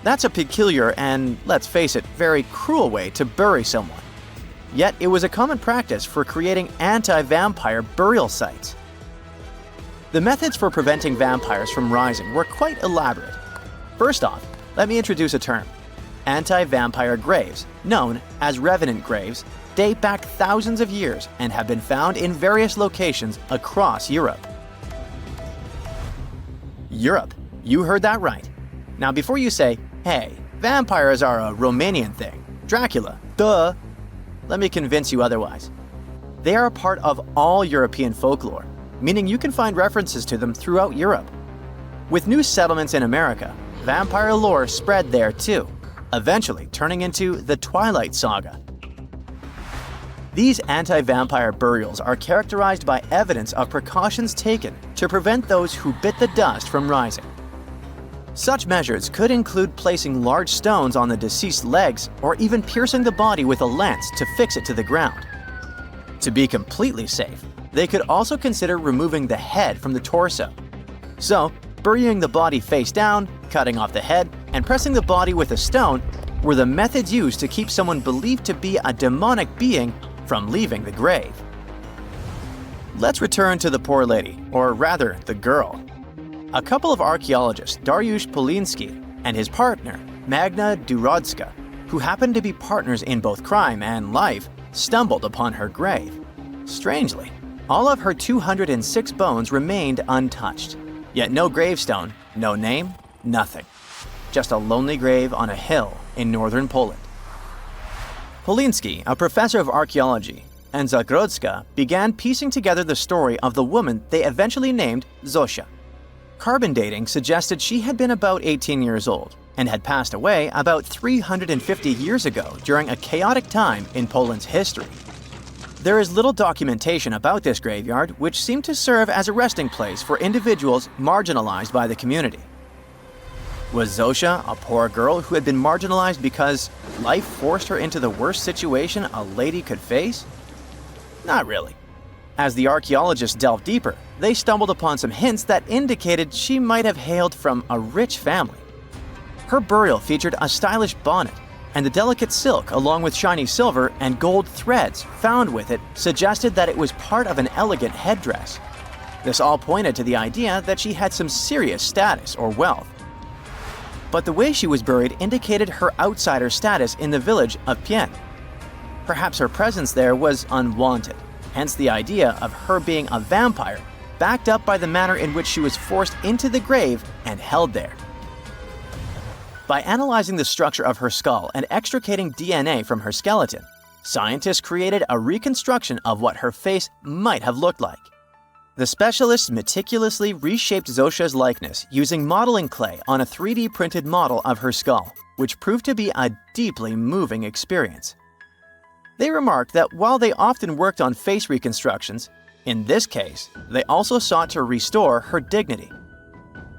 That's a peculiar and, let's face it, very cruel way to bury someone. Yet it was a common practice for creating anti-vampire burial sites. The methods for preventing vampires from rising were quite elaborate. First off, let me introduce a term. Anti-vampire graves, known as revenant graves, date back thousands of years and have been found in various locations across Europe. Europe, you heard that right. Now before you say, hey, vampires are a Romanian thing, Dracula, duh, let me convince you otherwise. They are a part of all European folklore, meaning you can find references to them throughout Europe. With new settlements in America, vampire lore spread there too, eventually turning into the Twilight Saga. These anti-vampire burials are characterized by evidence of precautions taken to prevent those who bit the dust from rising. Such measures could include placing large stones on the deceased's legs or even piercing the body with a lance to fix it to the ground. To be completely safe, they could also consider removing the head from the torso. So, burying the body face down, cutting off the head, and pressing the body with a stone were the methods used to keep someone believed to be a demonic being from leaving the grave. Let's return to the poor lady, or rather, the girl. A couple of archaeologists, Dariusz Poliński and his partner, Magna Durodzka, who happened to be partners in both crime and life, stumbled upon her grave. Strangely, all of her 206 bones remained untouched. Yet no gravestone, no name, nothing. Just a lonely grave on a hill in northern Poland. Poliński, a professor of archaeology, and Zagrodzka began piecing together the story of the woman they eventually named Zosia. Carbon dating suggested she had been about 18 years old and had passed away about 350 years ago during a chaotic time in Poland's history. There is little documentation about this graveyard, which seemed to serve as a resting place for individuals marginalized by the community. Was Zosia a poor girl who had been marginalized because life forced her into the worst situation a lady could face? Not really. As the archaeologists delved deeper, they stumbled upon some hints that indicated she might have hailed from a rich family. Her burial featured a stylish bonnet, and the delicate silk along with shiny silver and gold threads found with it suggested that it was part of an elegant headdress. This all pointed to the idea that she had some serious status or wealth. But the way she was buried indicated her outsider status in the village of Pien. Perhaps her presence there was unwanted, hence the idea of her being a vampire, backed up by the manner in which she was forced into the grave and held there. By analyzing the structure of her skull and extricating DNA from her skeleton, scientists created a reconstruction of what her face might have looked like. The specialists meticulously reshaped Zosia's likeness using modeling clay on a 3D printed model of her skull, which proved to be a deeply moving experience. They remarked that while they often worked on face reconstructions, in this case, they also sought to restore her dignity.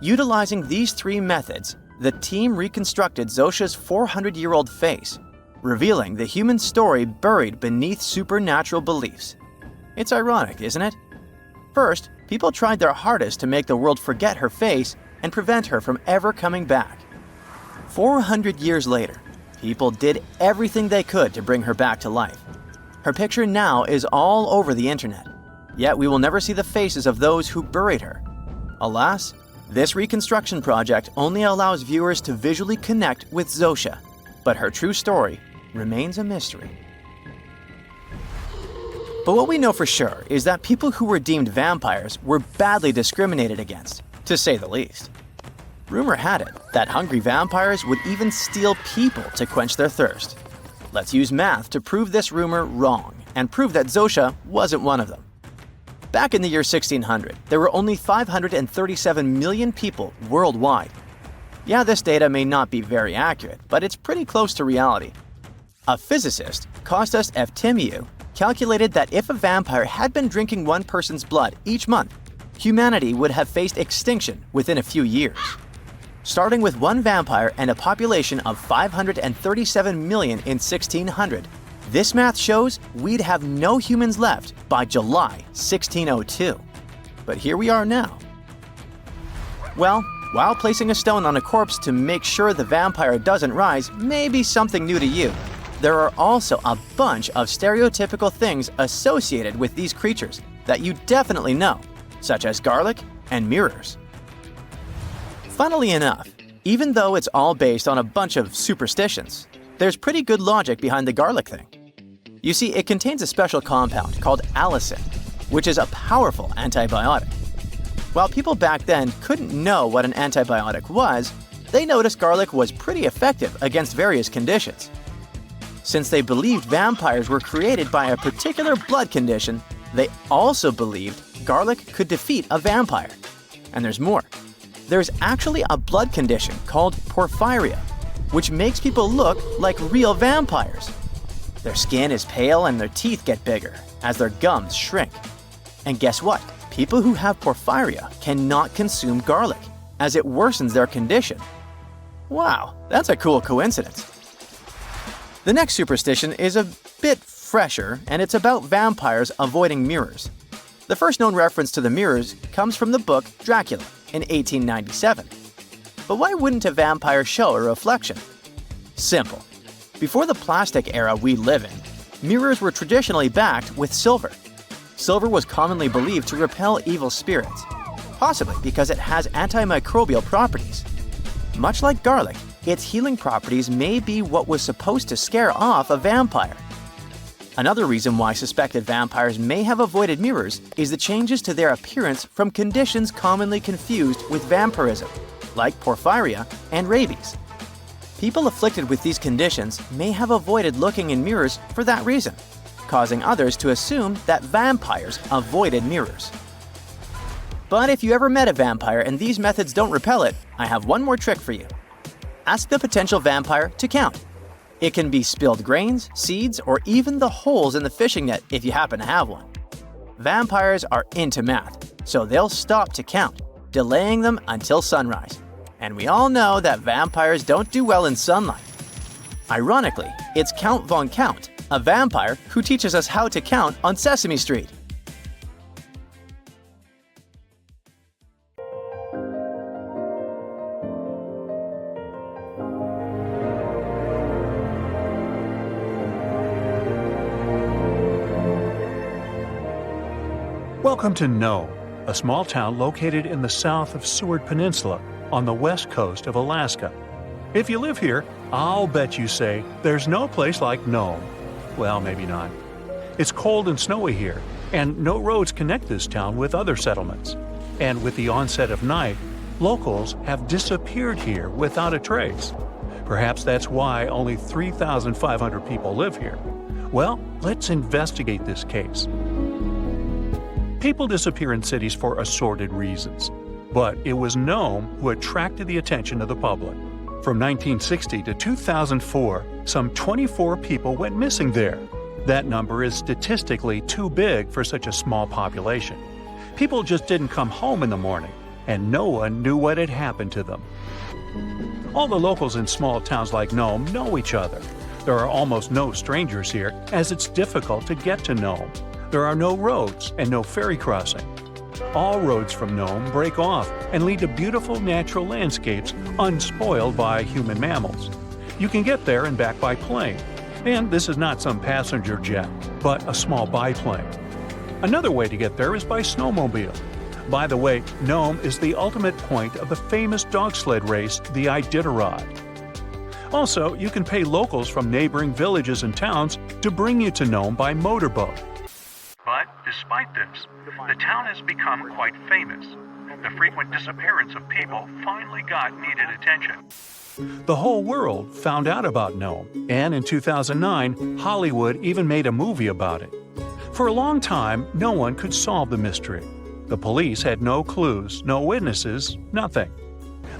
Utilizing these three methods, the team reconstructed Zosia's 400-year-old face, revealing the human story buried beneath supernatural beliefs. It's ironic, isn't it? First, people tried their hardest to make the world forget her face and prevent her from ever coming back. 400 years later, people did everything they could to bring her back to life. Her picture now is all over the internet, yet we will never see the faces of those who buried her. Alas, this reconstruction project only allows viewers to visually connect with Zosia, but her true story remains a mystery. But what we know for sure is that people who were deemed vampires were badly discriminated against, to say the least. Rumor had it that hungry vampires would even steal people to quench their thirst. Let's use math to prove this rumor wrong and prove that Zosia wasn't one of them. Back in the year 1600, there were only 537 million people worldwide. Yeah, this data may not be very accurate, but it's pretty close to reality. A physicist, Kostas Eftimiou, calculated that if a vampire had been drinking one person's blood each month, humanity would have faced extinction within a few years. Starting with one vampire and a population of 537 million in 1600, this math shows we'd have no humans left by July 1602. But here we are now. Well, while placing a stone on a corpse to make sure the vampire doesn't rise may be something new to you, there are also a bunch of stereotypical things associated with these creatures that you definitely know, such as garlic and mirrors. Funnily enough, even though it's all based on a bunch of superstitions, there's pretty good logic behind the garlic thing. You see, it contains a special compound called allicin, which is a powerful antibiotic. While people back then couldn't know what an antibiotic was, they noticed garlic was pretty effective against various conditions. Since they believed vampires were created by a particular blood condition, they also believed garlic could defeat a vampire. And there's more. There's actually a blood condition called porphyria, which makes people look like real vampires. Their skin is pale and their teeth get bigger as their gums shrink. And guess what? People who have porphyria cannot consume garlic, as it worsens their condition. Wow, that's a cool coincidence. The next superstition is a bit fresher, and it's about vampires avoiding mirrors. The first known reference to the mirrors comes from the book Dracula in 1897. But why wouldn't a vampire show a reflection? Simple. Before the plastic era we live in, mirrors were traditionally backed with silver. Silver was commonly believed to repel evil spirits, possibly because it has antimicrobial properties. Much like garlic, its healing properties may be what was supposed to scare off a vampire. Another reason why suspected vampires may have avoided mirrors is the changes to their appearance from conditions commonly confused with vampirism, like porphyria and rabies. People afflicted with these conditions may have avoided looking in mirrors for that reason, causing others to assume that vampires avoided mirrors. But if you ever met a vampire and these methods don't repel it, I have one more trick for you. Ask the potential vampire to count. It can be spilled grains, seeds, or even the holes in the fishing net if you happen to have one. Vampires are into math, so they'll stop to count, delaying them until sunrise. And we all know that vampires don't do well in sunlight. Ironically, it's Count Von Count, a vampire who teaches us how to count on Sesame Street. Welcome to Nome, a small town located in the south of Seward Peninsula on the west coast of Alaska. If you live here, I'll bet you say there's no place like Nome. Well, maybe not. It's cold and snowy here, and no roads connect this town with other settlements. And with the onset of night, locals have disappeared here without a trace. Perhaps that's why only 3,500 people live here. Well, let's investigate this case. People disappear in cities for assorted reasons, but it was Nome who attracted the attention of the public. From 1960 to 2004, some 24 people went missing there. That number is statistically too big for such a small population. People just didn't come home in the morning, and no one knew what had happened to them. All the locals in small towns like Nome know each other. There are almost no strangers here, as it's difficult to get to Nome. There are no roads and no ferry crossing. All roads from Nome break off and lead to beautiful natural landscapes unspoiled by human mammals. You can get there and back by plane. And this is not some passenger jet, but a small biplane. Another way to get there is by snowmobile. By the way, Nome is the ultimate point of the famous dog sled race, the Iditarod. Also, you can pay locals from neighboring villages and towns to bring you to Nome by motorboat. But despite this, the town has become quite famous. The frequent disappearance of people finally got needed attention. The whole world found out about Nome, and in 2009, Hollywood even made a movie about it. For a long time, no one could solve the mystery. The police had no clues, no witnesses, nothing.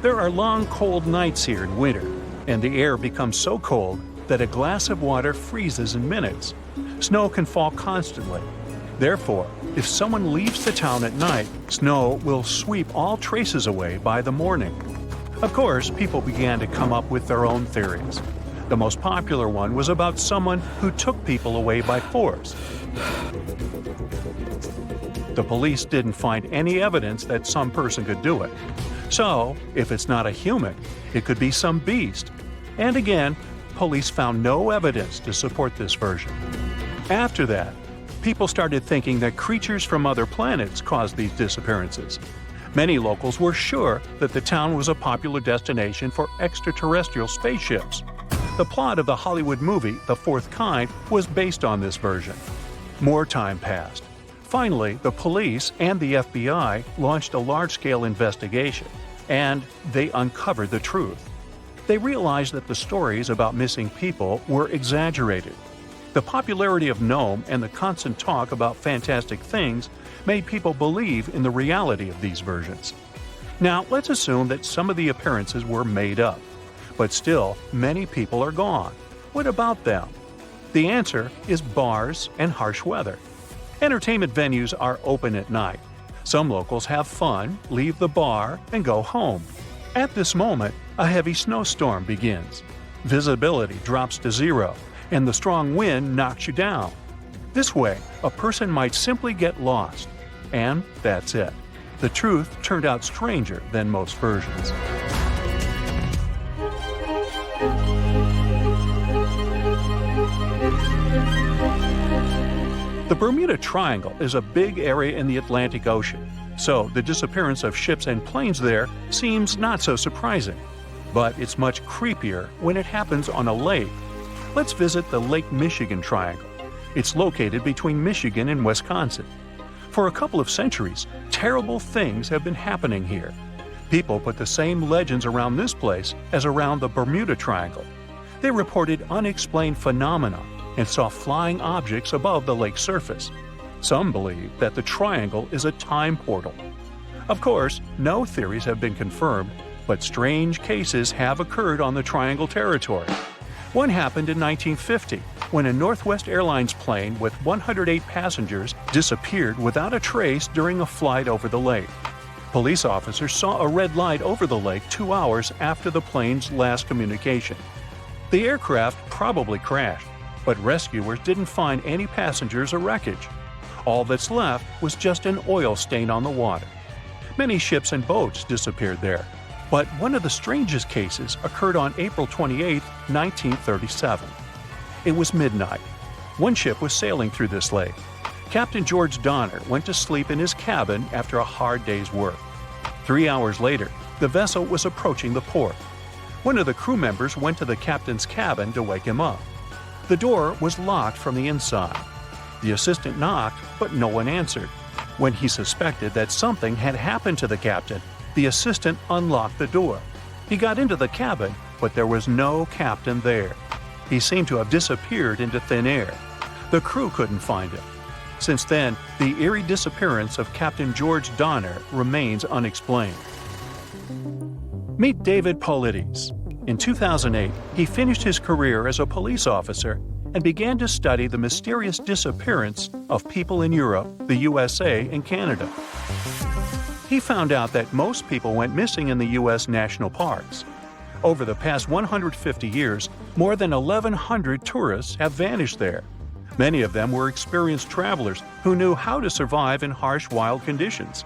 There are long, cold nights here in winter, and the air becomes so cold that a glass of water freezes in minutes. Snow can fall constantly. Therefore, if someone leaves the town at night, snow will sweep all traces away by the morning. Of course, people began to come up with their own theories. The most popular one was about someone who took people away by force. The police didn't find any evidence that some person could do it. So, if it's not a human, it could be some beast. And again, police found no evidence to support this version. After that, people started thinking that creatures from other planets caused these disappearances. Many locals were sure that the town was a popular destination for extraterrestrial spaceships. The plot of the Hollywood movie The Fourth Kind was based on this version. More time passed. Finally, the police and the FBI launched a large-scale investigation, and they uncovered the truth. They realized that the stories about missing people were exaggerated. The popularity of Gnome and the constant talk about fantastic things made people believe in the reality of these versions. Now, let's assume that some of the appearances were made up. But still, many people are gone. What about them? The answer is bars and harsh weather. Entertainment venues are open at night. Some locals have fun, leave the bar, and go home. At this moment, a heavy snowstorm begins. Visibility drops to zero, and the strong wind knocks you down. This way, a person might simply get lost. And that's it. The truth turned out stranger than most versions. The Bermuda Triangle is a big area in the Atlantic Ocean, so the disappearance of ships and planes there seems not so surprising. But it's much creepier when it happens on a lake. Let's visit the Lake Michigan Triangle. It's located between Michigan and Wisconsin. For a couple of centuries, terrible things have been happening here. People put the same legends around this place as around the Bermuda Triangle. They reported unexplained phenomena and saw flying objects above the lake's surface. Some believe that the triangle is a time portal. Of course, no theories have been confirmed, but strange cases have occurred on the triangle territory. One happened in 1950, when a Northwest Airlines plane with 108 passengers disappeared without a trace during a flight over the lake. Police officers saw a red light over the lake 2 hours after the plane's last communication. The aircraft probably crashed, but rescuers didn't find any passengers or wreckage. All that's left was just an oil stain on the water. Many ships and boats disappeared there, but one of the strangest cases occurred on April 28, 1937. It was midnight. One ship was sailing through this lake. Captain George Donner went to sleep in his cabin after a hard day's work. 3 hours later, the vessel was approaching the port. One of the crew members went to the captain's cabin to wake him up. The door was locked from the inside. The assistant knocked, but no one answered. When he suspected that something had happened to the captain, the assistant unlocked the door. He got into the cabin, but there was no captain there. He seemed to have disappeared into thin air. The crew couldn't find him. Since then, the eerie disappearance of Captain George Donner remains unexplained. Meet David Paulides. In 2008, he finished his career as a police officer and began to study the mysterious disappearance of people in Europe, the USA, and Canada. He found out that most people went missing in the U.S. national parks. Over the past 150 years, more than 1,100 tourists have vanished there. Many of them were experienced travelers who knew how to survive in harsh wild conditions.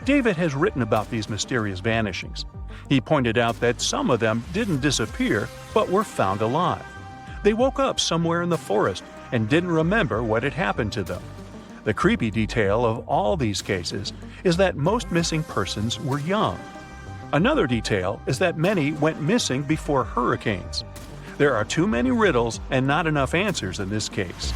David has written about these mysterious vanishings. He pointed out that some of them didn't disappear, but were found alive. They woke up somewhere in the forest and didn't remember what had happened to them. The creepy detail of all these cases is that most missing persons were young. Another detail is that many went missing before hurricanes. There are too many riddles and not enough answers in this case.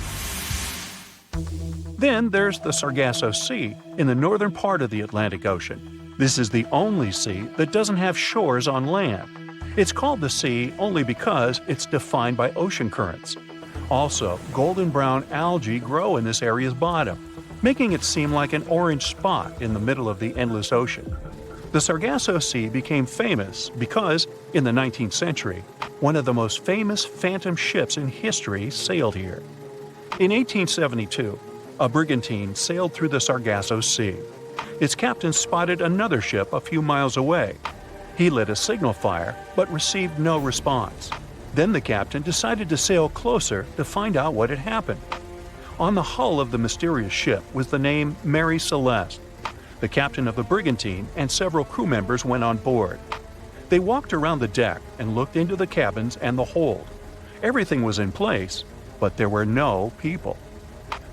Then there's the Sargasso Sea in the northern part of the Atlantic Ocean. This is the only sea that doesn't have shores on land. It's called the sea only because it's defined by ocean currents. Also, golden brown algae grow in this area's bottom, making it seem like an orange spot in the middle of the endless ocean. The Sargasso Sea became famous because In the 19th century, one of the most famous phantom ships in history sailed here. In 1872, a brigantine sailed through the Sargasso Sea. Its captain spotted another ship a few miles away. He lit a signal fire, but received no response. Then the captain decided to sail closer to find out what had happened. On the hull of the mysterious ship was the name Mary Celeste. The captain of the brigantine and several crew members went on board. They walked around the deck and looked into the cabins and the hold. Everything was in place, but there were no people.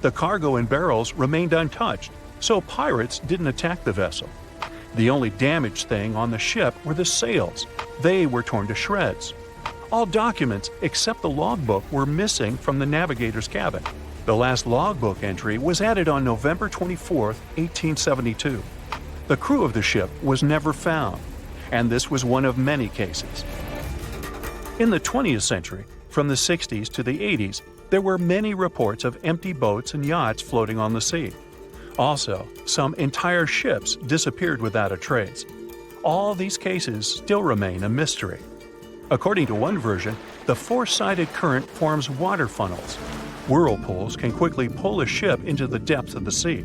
The cargo and barrels remained untouched, so pirates didn't attack the vessel. The only damaged thing on the ship were the sails. They were torn to shreds. All documents except the logbook were missing from the navigator's cabin. The last logbook entry was added on November 24, 1872. The crew of the ship was never found, and this was one of many cases. In the 20th century, from the 60s to the 80s, there were many reports of empty boats and yachts floating on the sea. Also, some entire ships disappeared without a trace. All these cases still remain a mystery. According to one version, the four-sided current forms water funnels. Whirlpools can quickly pull a ship into the depths of the sea.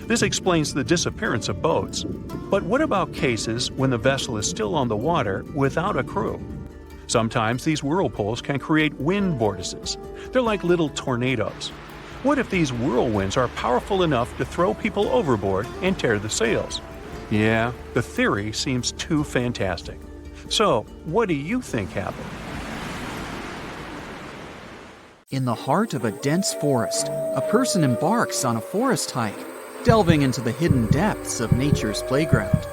This explains the disappearance of boats. But what about cases when the vessel is still on the water without a crew? Sometimes these whirlpools can create wind vortices. They're like little tornadoes. What if these whirlwinds are powerful enough to throw people overboard and tear the sails? Yeah, the theory seems too fantastic. So, what do you think happened? In the heart of a dense forest, a person embarks on a forest hike, delving into the hidden depths of nature's playground.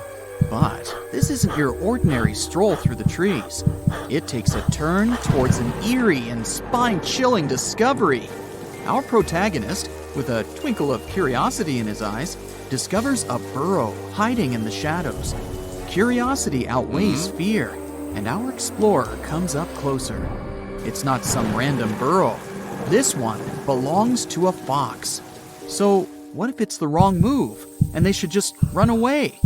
But this isn't your ordinary stroll through the trees. It takes a turn towards an eerie and spine-chilling discovery. Our protagonist, with a twinkle of curiosity in his eyes, discovers a burrow hiding in the shadows. Curiosity outweighs fear, and our explorer comes up closer. It's not some random burrow. This one belongs to a fox. So, what if it's the wrong move, and they should just run away?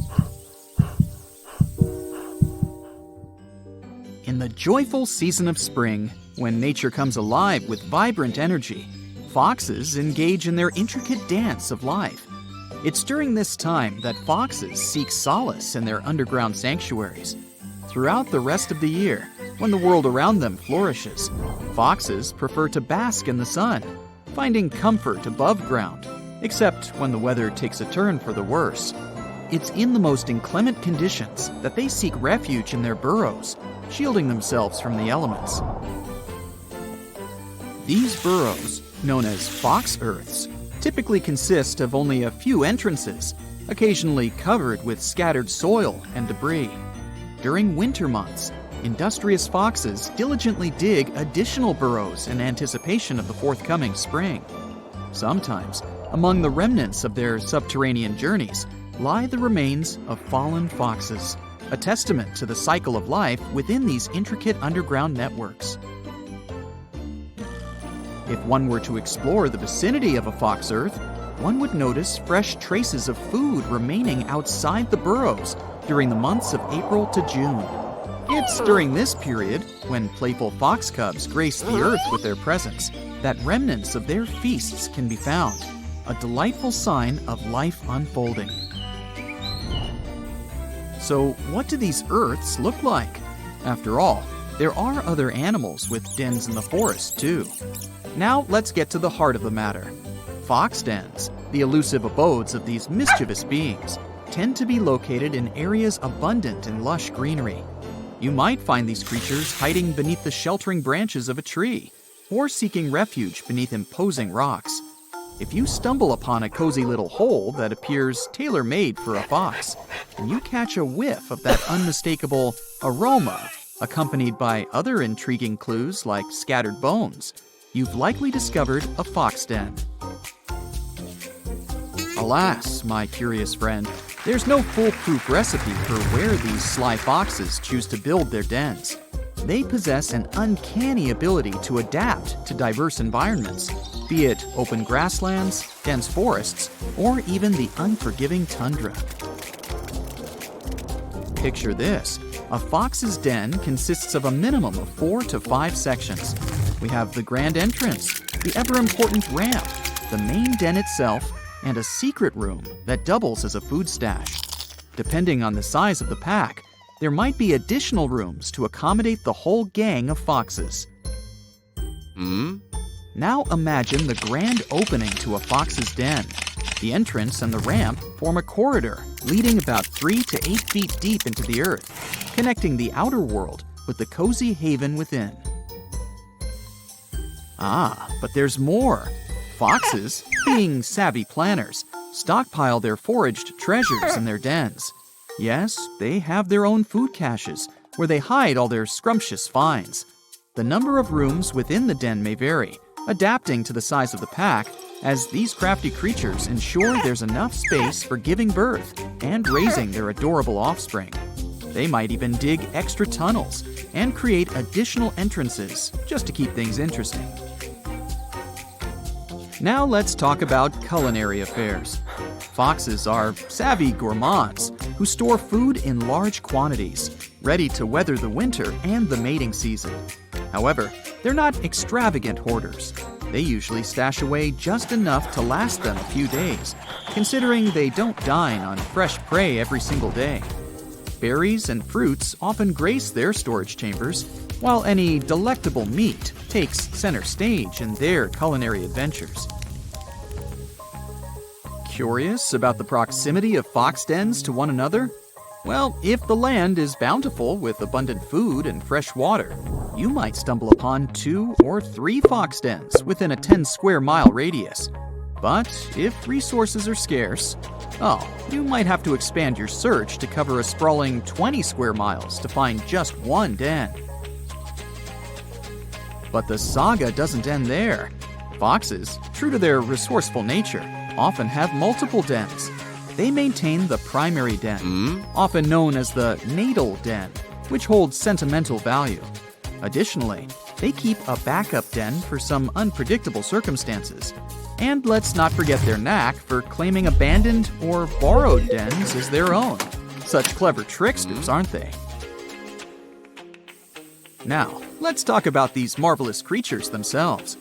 In the joyful season of spring, when nature comes alive with vibrant energy, foxes engage in their intricate dance of life. It's during this time that foxes seek solace in their underground sanctuaries. Throughout the rest of the year, when the world around them flourishes, foxes prefer to bask in the sun, finding comfort above ground, except when the weather takes a turn for the worse. It's in the most inclement conditions that they seek refuge in their burrows, shielding themselves from the elements. These burrows, known as fox earths, typically consist of only a few entrances, occasionally covered with scattered soil and debris. During winter months, industrious foxes diligently dig additional burrows in anticipation of the forthcoming spring. Sometimes, among the remnants of their subterranean journeys, lie the remains of fallen foxes, a testament to the cycle of life within these intricate underground networks. If one were to explore the vicinity of a fox earth, one would notice fresh traces of food remaining outside the burrows during the months of April to June. It's during this period, when playful fox cubs grace the earth with their presence, that remnants of their feasts can be found, a delightful sign of life unfolding. So, what do these earths look like? After all, there are other animals with dens in the forest, too. Now, let's get to the heart of the matter. Fox dens, the elusive abodes of these mischievous beings, tend to be located in areas abundant in lush greenery. You might find these creatures hiding beneath the sheltering branches of a tree, or seeking refuge beneath imposing rocks. If you stumble upon a cozy little hole that appears tailor-made for a fox, and you catch a whiff of that unmistakable aroma, accompanied by other intriguing clues like scattered bones, you've likely discovered a fox den. Alas, my curious friend, there's no foolproof recipe for where these sly foxes choose to build their dens. They possess an uncanny ability to adapt to diverse environments, be it open grasslands, dense forests, or even the unforgiving tundra. Picture this: A fox's den consists of a minimum of 4 to 5 sections. We have the grand entrance, the ever-important ramp, the main den itself, and a secret room that doubles as a food stash. Depending on the size of the pack, there might be additional rooms to accommodate the whole gang of foxes. Now imagine the grand opening to a fox's den. The entrance and the ramp form a corridor leading about 3 to 8 feet deep into the earth, connecting the outer world with the cozy haven within. But there's more. Foxes, being savvy planners, stockpile their foraged treasures in their dens. Yes, they have their own food caches where they hide all their scrumptious finds. The number of rooms within the den may vary, adapting to the size of the pack, as these crafty creatures ensure there's enough space for giving birth and raising their adorable offspring. They might even dig extra tunnels and create additional entrances just to keep things interesting. Now let's talk about culinary affairs. Foxes are savvy gourmands who store food in large quantities, ready to weather the winter and the mating season. However, they're not extravagant hoarders. They usually stash away just enough to last them a few days, considering they don't dine on fresh prey every single day. Berries and fruits often grace their storage chambers, while any delectable meat takes center stage in their culinary adventures. Curious about the proximity of fox dens to one another? Well, if the land is bountiful with abundant food and fresh water, you might stumble upon 2 or 3 fox dens within a 10-square-mile radius. But if resources are scarce, you might have to expand your search to cover a sprawling 20 square miles to find just one den. But the saga doesn't end there. Foxes, true to their resourceful nature, often have multiple dens. They maintain the primary den, often known as the natal den, which holds sentimental value. Additionally, they keep a backup den for some unpredictable circumstances. And let's not forget their knack for claiming abandoned or borrowed dens as their own. Such clever tricksters, aren't they? Now, let's talk about these marvelous creatures themselves.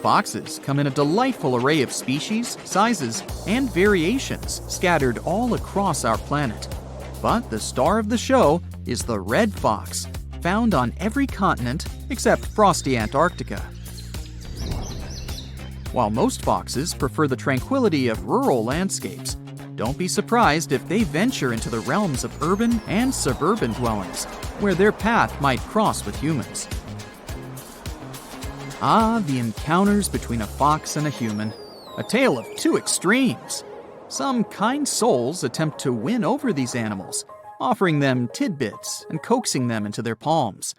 Foxes come in a delightful array of species, sizes, and variations scattered all across our planet. But the star of the show is the red fox, found on every continent except frosty Antarctica. While most foxes prefer the tranquility of rural landscapes, don't be surprised if they venture into the realms of urban and suburban dwellings, where their path might cross with humans. The encounters between a fox and a human. A tale of 2 extremes. Some kind souls attempt to win over these animals, offering them tidbits and coaxing them into their palms.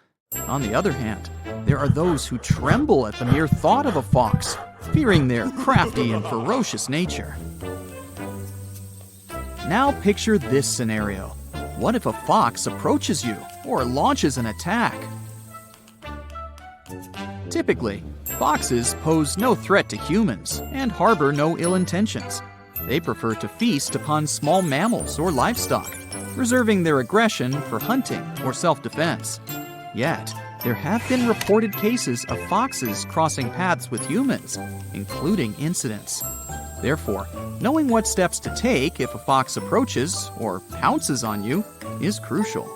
On the other hand, there are those who tremble at the mere thought of a fox, fearing their crafty and ferocious nature. Now picture this scenario. What if a fox approaches you or launches an attack? Typically, foxes pose no threat to humans and harbor no ill intentions. They prefer to feast upon small mammals or livestock, reserving their aggression for hunting or self-defense. Yet, there have been reported cases of foxes crossing paths with humans, including incidents. Therefore, knowing what steps to take if a fox approaches or pounces on you is crucial.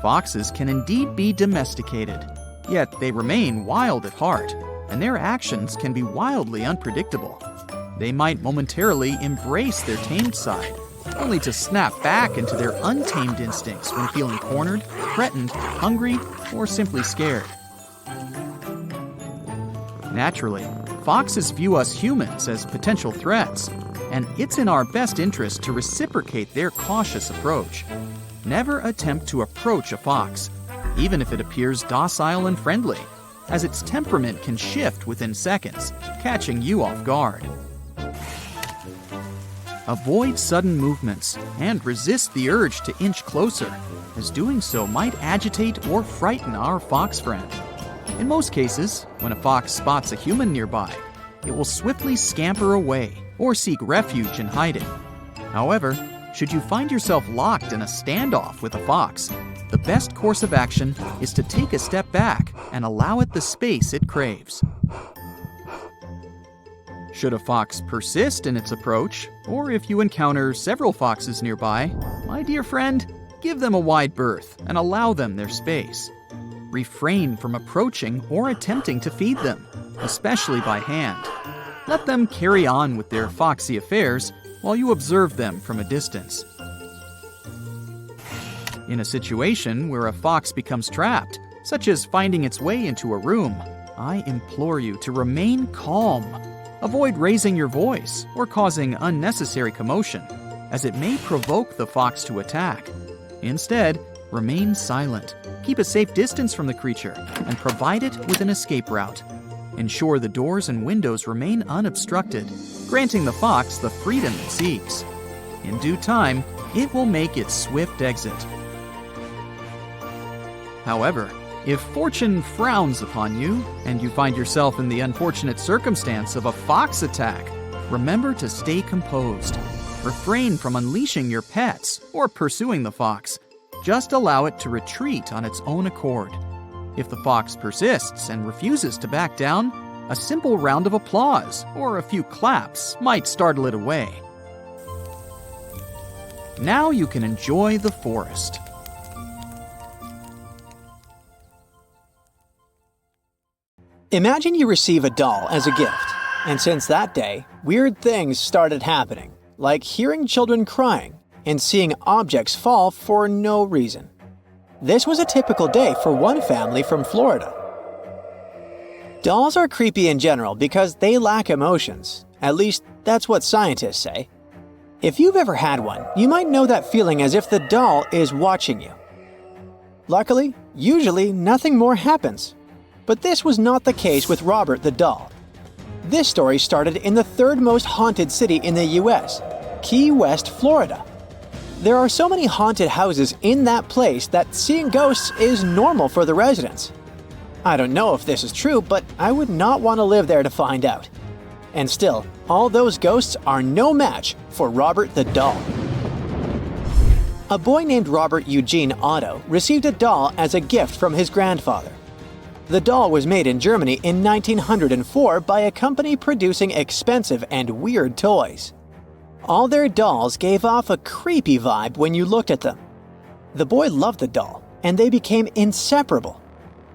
Foxes can indeed be domesticated, yet they remain wild at heart, and their actions can be wildly unpredictable. They might momentarily embrace their tamed side, only to snap back into their untamed instincts when feeling cornered, threatened, hungry, or simply scared. Naturally, foxes view us humans as potential threats, and it's in our best interest to reciprocate their cautious approach. Never attempt to approach a fox, even if it appears docile and friendly, as its temperament can shift within seconds, catching you off guard. Avoid sudden movements and resist the urge to inch closer, as doing so might agitate or frighten our fox friend. In most cases, when a fox spots a human nearby, it will swiftly scamper away or seek refuge in hiding. However, should you find yourself locked in a standoff with a fox, the best course of action is to take a step back and allow it the space it craves. Should a fox persist in its approach, or if you encounter several foxes nearby, my dear friend, give them a wide berth and allow them their space. Refrain from approaching or attempting to feed them, especially by hand. Let them carry on with their foxy affairs while you observe them from a distance. In a situation where a fox becomes trapped, such as finding its way into a room, I implore you to remain calm. Avoid raising your voice or causing unnecessary commotion, as it may provoke the fox to attack. Instead, remain silent, keep a safe distance from the creature, and provide it with an escape route. Ensure the doors and windows remain unobstructed, granting the fox the freedom it seeks. In due time, it will make its swift exit. However, if fortune frowns upon you and you find yourself in the unfortunate circumstance of a fox attack, remember to stay composed. Refrain from unleashing your pets or pursuing the fox. Just allow it to retreat on its own accord. If the fox persists and refuses to back down, a simple round of applause or a few claps might startle it away. Now you can enjoy the forest. Imagine you receive a doll as a gift, and since that day, weird things started happening, like hearing children crying and seeing objects fall for no reason. This was a typical day for one family from Florida. Dolls are creepy in general because they lack emotions. At least, that's what scientists say. If you've ever had one, you might know that feeling as if the doll is watching you. Luckily, usually nothing more happens. But this was not the case with Robert the doll. This story started in the third most haunted city in the US, Key West, Florida. There are so many haunted houses in that place that seeing ghosts is normal for the residents. I don't know if this is true, but I would not want to live there to find out. And still, all those ghosts are no match for Robert the doll. A boy named Robert Eugene Otto received a doll as a gift from his grandfather. The doll was made in Germany in 1904 by a company producing expensive and weird toys. All their dolls gave off a creepy vibe when you looked at them. The boy loved the doll, and they became inseparable.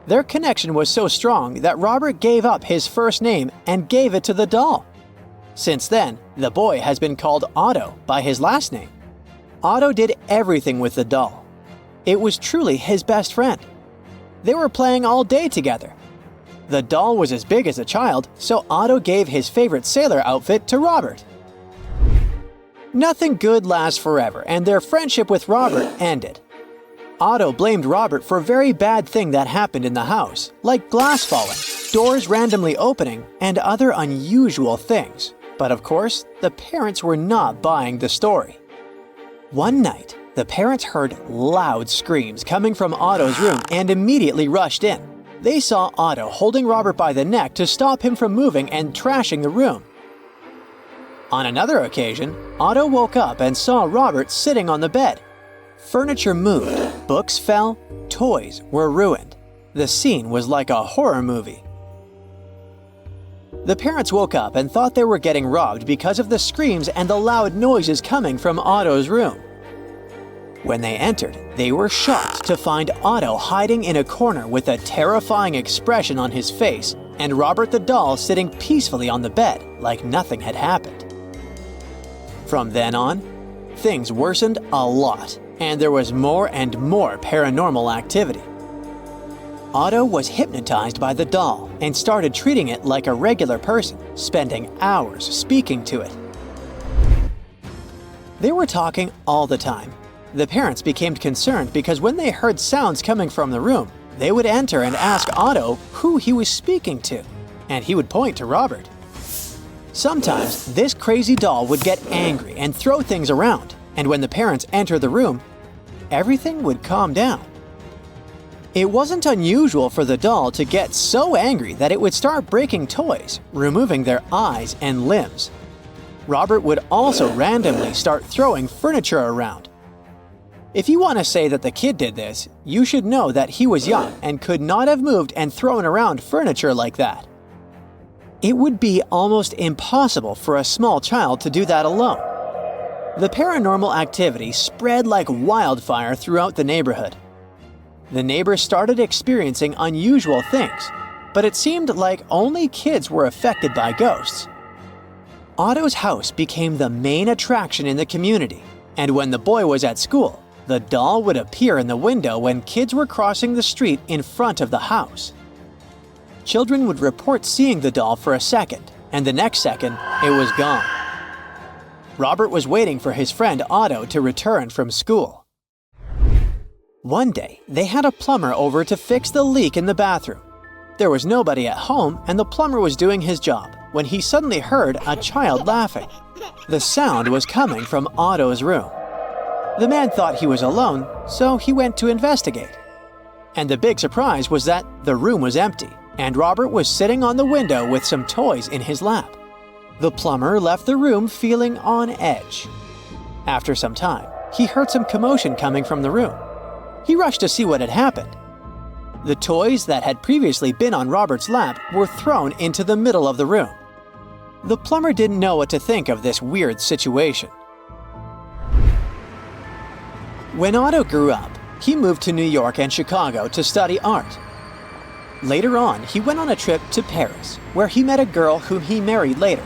Their connection was so strong that Robert gave up his first name and gave it to the doll. Since then, the boy has been called Otto by his last name. Otto did everything with the doll. It was truly his best friend. They were playing all day together. The doll was as big as a child, so Otto gave his favorite sailor outfit to Robert. Nothing good lasts forever, and their friendship with Robert ended. Otto blamed Robert for a very bad thing that happened in the house, like glass falling, doors randomly opening, and other unusual things. But of course, the parents were not buying the story. One night, the parents heard loud screams coming from Otto's room and immediately rushed in. They saw Otto holding Robert by the neck to stop him from moving and trashing the room. On another occasion, Otto woke up and saw Robert sitting on the bed. Furniture moved, books fell, toys were ruined. The scene was like a horror movie. The parents woke up and thought they were getting robbed because of the screams and the loud noises coming from Otto's room. When they entered, they were shocked to find Otto hiding in a corner with a terrifying expression on his face and Robert the doll sitting peacefully on the bed like nothing had happened. From then on, things worsened a lot, and there was more and more paranormal activity. Otto was hypnotized by the doll and started treating it like a regular person, spending hours speaking to it. They were talking all the time. The parents became concerned because when they heard sounds coming from the room, they would enter and ask Otto who he was speaking to, and he would point to Robert. Sometimes, this crazy doll would get angry and throw things around, and when the parents entered the room, everything would calm down. It wasn't unusual for the doll to get so angry that it would start breaking toys, removing their eyes and limbs. Robert would also randomly start throwing furniture around. If you want to say that the kid did this, you should know that he was young and could not have moved and thrown around furniture like that. It would be almost impossible for a small child to do that alone. The paranormal activity spread like wildfire throughout the neighborhood. The neighbors started experiencing unusual things, but it seemed like only kids were affected by ghosts. Otto's house became the main attraction in the community, and when the boy was at school, the doll would appear in the window when kids were crossing the street in front of the house. Children would report seeing the doll for a second, and the next second, it was gone. Robert was waiting for his friend Otto to return from school. One day, they had a plumber over to fix the leak in the bathroom. There was nobody at home, and the plumber was doing his job when he suddenly heard a child laughing. The sound was coming from Otto's room. The man thought he was alone, so he went to investigate. And the big surprise was that the room was empty, and Robert was sitting on the window with some toys in his lap. The plumber left the room feeling on edge. After some time, he heard some commotion coming from the room. He rushed to see what had happened. The toys that had previously been on Robert's lap were thrown into the middle of the room. The plumber didn't know what to think of this weird situation. When Otto grew up, he moved to New York and Chicago to study art. Later on, he went on a trip to Paris, where he met a girl whom he married later.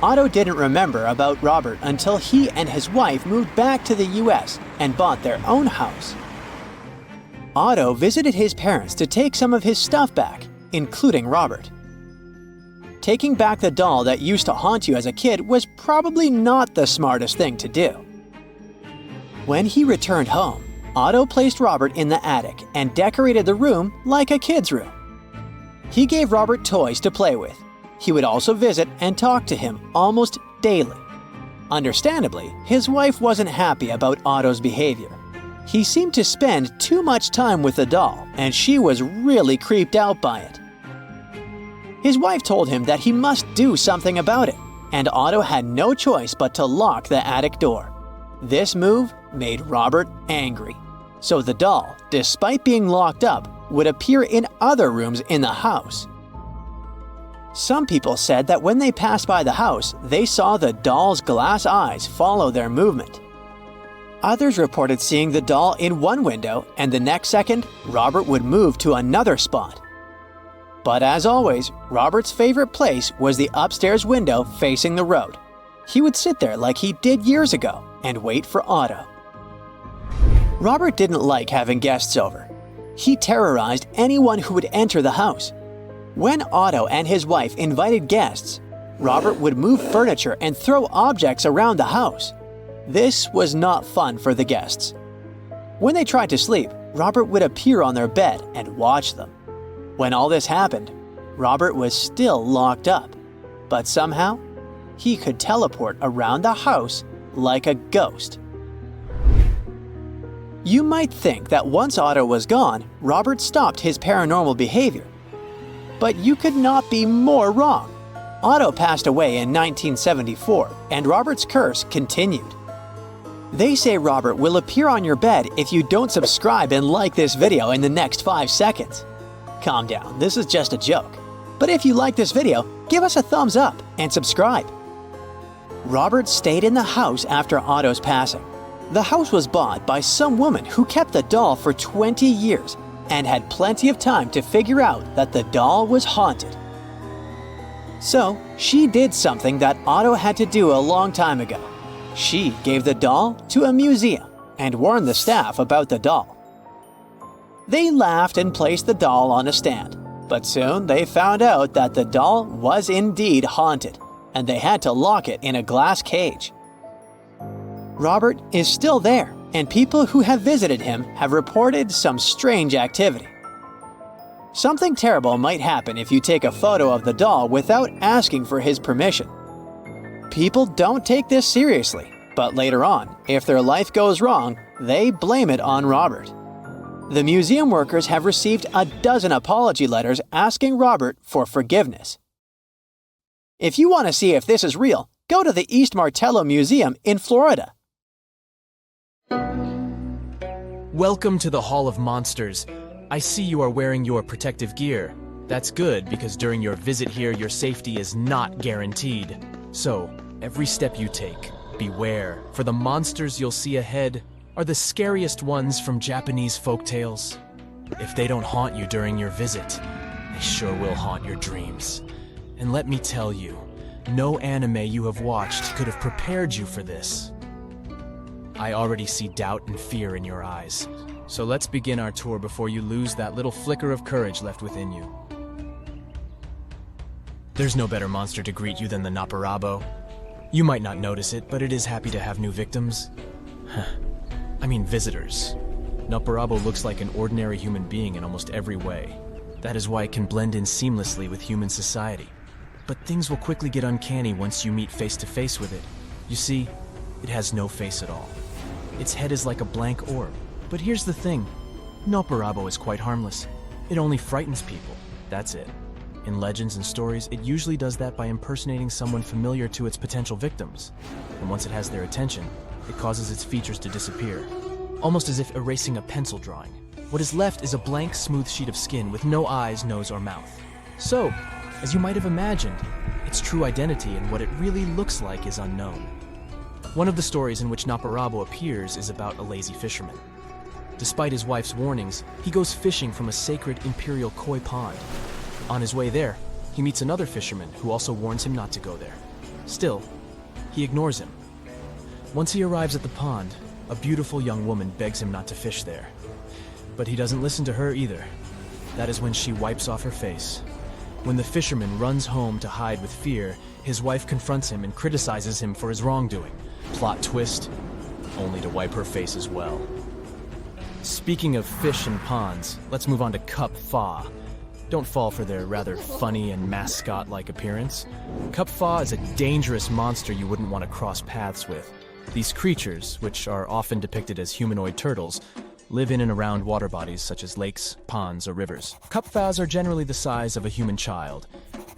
Otto didn't remember about Robert until he and his wife moved back to the US and bought their own house. Otto visited his parents to take some of his stuff back, including Robert. Taking back the doll that used to haunt you as a kid was probably not the smartest thing to do. When he returned home, Otto placed Robert in the attic and decorated the room like a kid's room. He gave Robert toys to play with. He would also visit and talk to him almost daily. Understandably, his wife wasn't happy about Otto's behavior. He seemed to spend too much time with the doll, and she was really creeped out by it. His wife told him that he must do something about it, and Otto had no choice but to lock the attic door. This move made Robert angry, so the doll, despite being locked up, would appear in other rooms in the house. Some people said that when they passed by the house, they saw the doll's glass eyes follow their movement. Others reported seeing the doll in one window, and the next second, Robert would move to another spot. But as always, Robert's favorite place was the upstairs window facing the road. He would sit there like he did years ago and wait for Otto. Robert didn't like having guests over. He terrorized anyone who would enter the house. When Otto and his wife invited guests, Robert would move furniture and throw objects around the house. This was not fun for the guests. When they tried to sleep, Robert would appear on their bed and watch them. When all this happened, Robert was still locked up, but somehow, he could teleport around the house like a ghost. You might think that once Otto was gone, Robert stopped his paranormal behavior. But you could not be more wrong. Otto passed away in 1974, and Robert's curse continued. They say Robert will appear on your bed if you don't subscribe and like this video in the next 5 seconds. Calm down, this is just a joke. But if you like this video, give us a thumbs up and subscribe. Robert stayed in the house after Otto's passing. The house was bought by some woman who kept the doll for 20 years and had plenty of time to figure out that the doll was haunted. So, she did something that Otto had to do a long time ago. She gave the doll to a museum and warned the staff about the doll. They laughed and placed the doll on a stand, but soon they found out that the doll was indeed haunted, and they had to lock it in a glass cage. Robert is still there, and people who have visited him have reported some strange activity. Something terrible might happen if you take a photo of the doll without asking for his permission. People don't take this seriously, but later on, if their life goes wrong, they blame it on Robert. The museum workers have received a dozen apology letters asking Robert for forgiveness. If you want to see if this is real, Go to the East Martello Museum in Florida. Welcome to the Hall of Monsters. I see you are wearing your protective gear. That's good, because during your visit here, your safety is not guaranteed. So, every step you take, beware, for the monsters you'll see ahead are the scariest ones from Japanese folktales. If they don't haunt you during your visit, they sure will haunt your dreams. And let me tell you, no anime you have watched could have prepared you for this. I already see doubt and fear in your eyes. So let's begin our tour before you lose that little flicker of courage left within you. There's no better monster to greet you than the Naparabo. You might not notice it, but it is happy to have new victims. I mean visitors. Naparabo looks like an ordinary human being in almost every way. That is why it can blend in seamlessly with human society. But things will quickly get uncanny once you meet face to face with it. You see, it has no face at all. Its head is like a blank orb. But here's the thing, Naparabo is quite harmless. It only frightens people, that's it. In legends and stories, it usually does that by impersonating someone familiar to its potential victims. And once it has their attention, it causes its features to disappear. Almost as if erasing a pencil drawing. What is left is a blank, smooth sheet of skin with no eyes, nose, or mouth. So, as you might have imagined, its true identity and what it really looks like is unknown. One of the stories in which Naparabo appears is about a lazy fisherman. Despite his wife's warnings, he goes fishing from a sacred imperial koi pond. On his way there, he meets another fisherman who also warns him not to go there. Still, he ignores him. Once he arrives at the pond, a beautiful young woman begs him not to fish there. But he doesn't listen to her either. That is when she wipes off her face. When the fisherman runs home to hide with fear, his wife confronts him and criticizes him for his wrongdoing. Plot twist, only to wipe her face as well. Speaking of fish and ponds, let's move on to Cup Fa. Don't fall for their rather funny and mascot-like appearance. Cup Fa is a dangerous monster you wouldn't want to cross paths with. These creatures, which are often depicted as humanoid turtles, live in and around water bodies such as lakes, ponds, or rivers. Cup Fas are generally the size of a human child,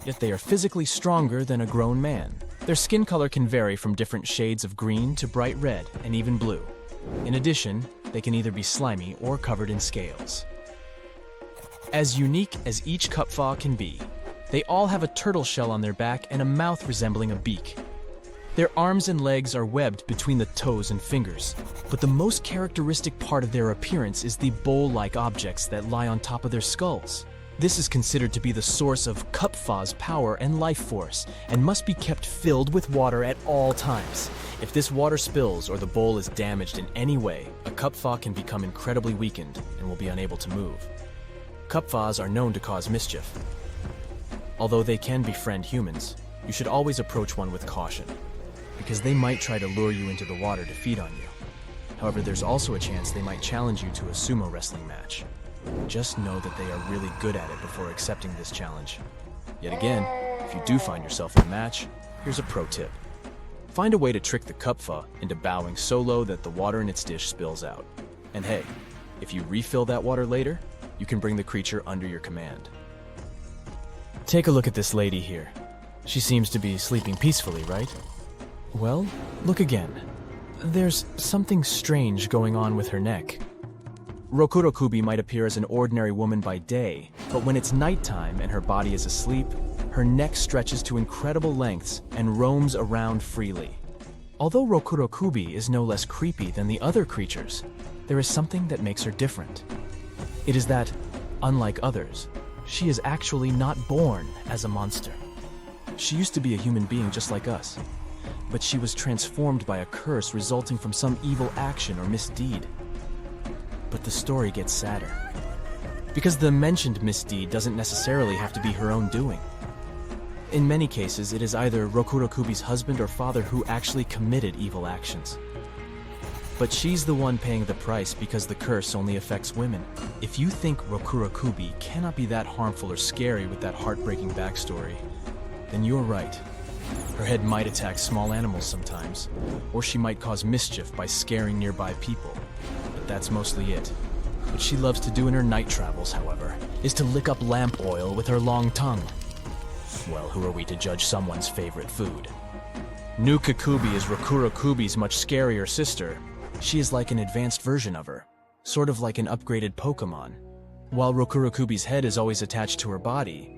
yet they are physically stronger than a grown man. Their skin color can vary from different shades of green to bright red and even blue. In addition, they can either be slimy or covered in scales. As unique as each Cup Fa can be, they all have a turtle shell on their back and a mouth resembling a beak. Their arms and legs are webbed between the toes and fingers, but the most characteristic part of their appearance is the bowl-like objects that lie on top of their skulls. This is considered to be the source of Cup Fa's power and life force, and must be kept filled with water at all times. If this water spills or the bowl is damaged in any way, a Cup Fa can become incredibly weakened and will be unable to move. Cup Fas are known to cause mischief. Although they can befriend humans, you should always approach one with caution, because they might try to lure you into the water to feed on you. However, there's also a chance they might challenge you to a sumo wrestling match. Just know that they are really good at it before accepting this challenge. Yet again, if you do find yourself in a match, here's a pro tip. Find a way to trick the Cup Fa into bowing so low that the water in its dish spills out. And hey, if you refill that water later, you can bring the creature under your command. Take a look at this lady here. She seems to be sleeping peacefully, right? Well, look again. There's something strange going on with her neck. Rokurokubi might appear as an ordinary woman by day, but when it's nighttime and her body is asleep, her neck stretches to incredible lengths and roams around freely. Although Rokurokubi is no less creepy than the other creatures, there is something that makes her different. It is that, unlike others, she is actually not born as a monster. She used to be a human being just like us, but she was transformed by a curse resulting from some evil action or misdeed. But the story gets sadder, because the mentioned misdeed doesn't necessarily have to be her own doing. In many cases, it is either Rokurokubi's husband or father who actually committed evil actions. But she's the one paying the price because the curse only affects women. If you think Rokurokubi cannot be that harmful or scary with that heartbreaking backstory, then you're right. Her head might attack small animals sometimes, or she might cause mischief by scaring nearby people. But that's mostly it. What she loves to do in her night travels, however, is to lick up lamp oil with her long tongue. Well, who are we to judge someone's favorite food? Nuka-Kubi is Rakura-Kubi's much scarier sister. She is like an advanced version of her, sort of like an upgraded Pokemon. While Rakura-Kubi's head is always attached to her body,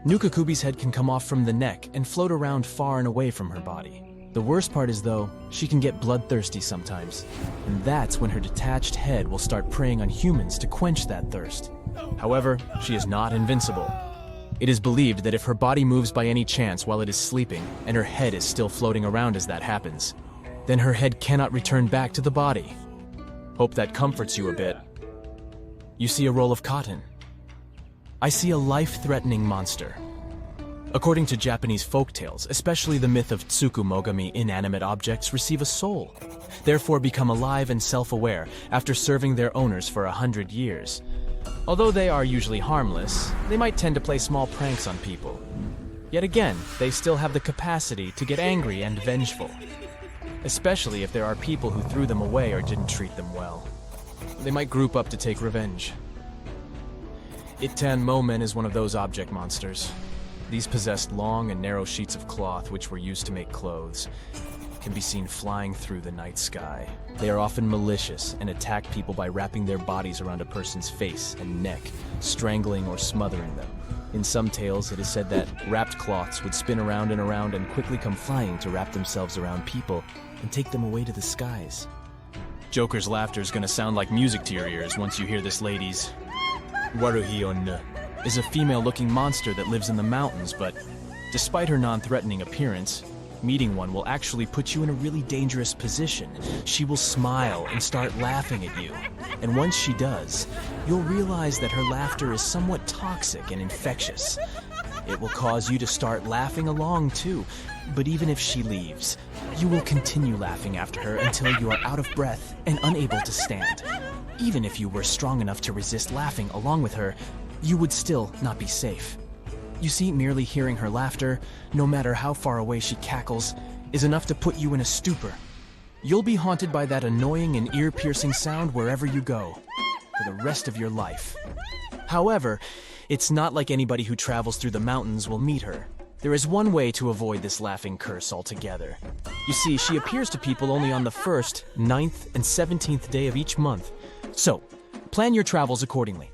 Nuka-Kubi's head can come off from the neck and float around far and away from her body. The worst part is, though, she can get bloodthirsty sometimes, and that's when her detached head will start preying on humans to quench that thirst. However, she is not invincible. It is believed that if her body moves by any chance while it is sleeping, and her head is still floating around as that happens, then her head cannot return back to the body. Hope that comforts you a bit. You see a roll of cotton. I see a life-threatening monster. According to Japanese folktales, especially the myth of Tsukumogami, inanimate objects receive a soul, therefore become alive and self-aware after serving their owners for 100 years. Although they are usually harmless, they might tend to play small pranks on people. Yet again, they still have the capacity to get angry and vengeful, especially if there are people who threw them away or didn't treat them well. They might group up to take revenge. Ittan Momen is one of those object monsters. These possessed long and narrow sheets of cloth which were used to make clothes, can be seen flying through the night sky. They are often malicious and attack people by wrapping their bodies around a person's face and neck, strangling or smothering them. In some tales, it is said that wrapped cloths would spin around and around and quickly come flying to wrap themselves around people and take them away to the skies. Joker's laughter is gonna sound like music to your ears once you hear this lady's. Waruhion is a female-looking monster that lives in the mountains, but despite her non-threatening appearance, meeting one will actually put you in a really dangerous position. She will smile and start laughing at you, and once she does, you'll realize that her laughter is somewhat toxic and infectious. It will cause you to start laughing along too, but even if she leaves, you will continue laughing after her until you are out of breath and unable to stand. Even if you were strong enough to resist laughing along with her, you would still not be safe. You see, merely hearing her laughter, no matter how far away she cackles, is enough to put you in a stupor. You'll be haunted by that annoying and ear-piercing sound wherever you go, for the rest of your life. However, it's not like anybody who travels through the mountains will meet her. There is one way to avoid this laughing curse altogether. You see, she appears to people only on the 1st, 9th, and 17th day of each month. So, plan your travels accordingly.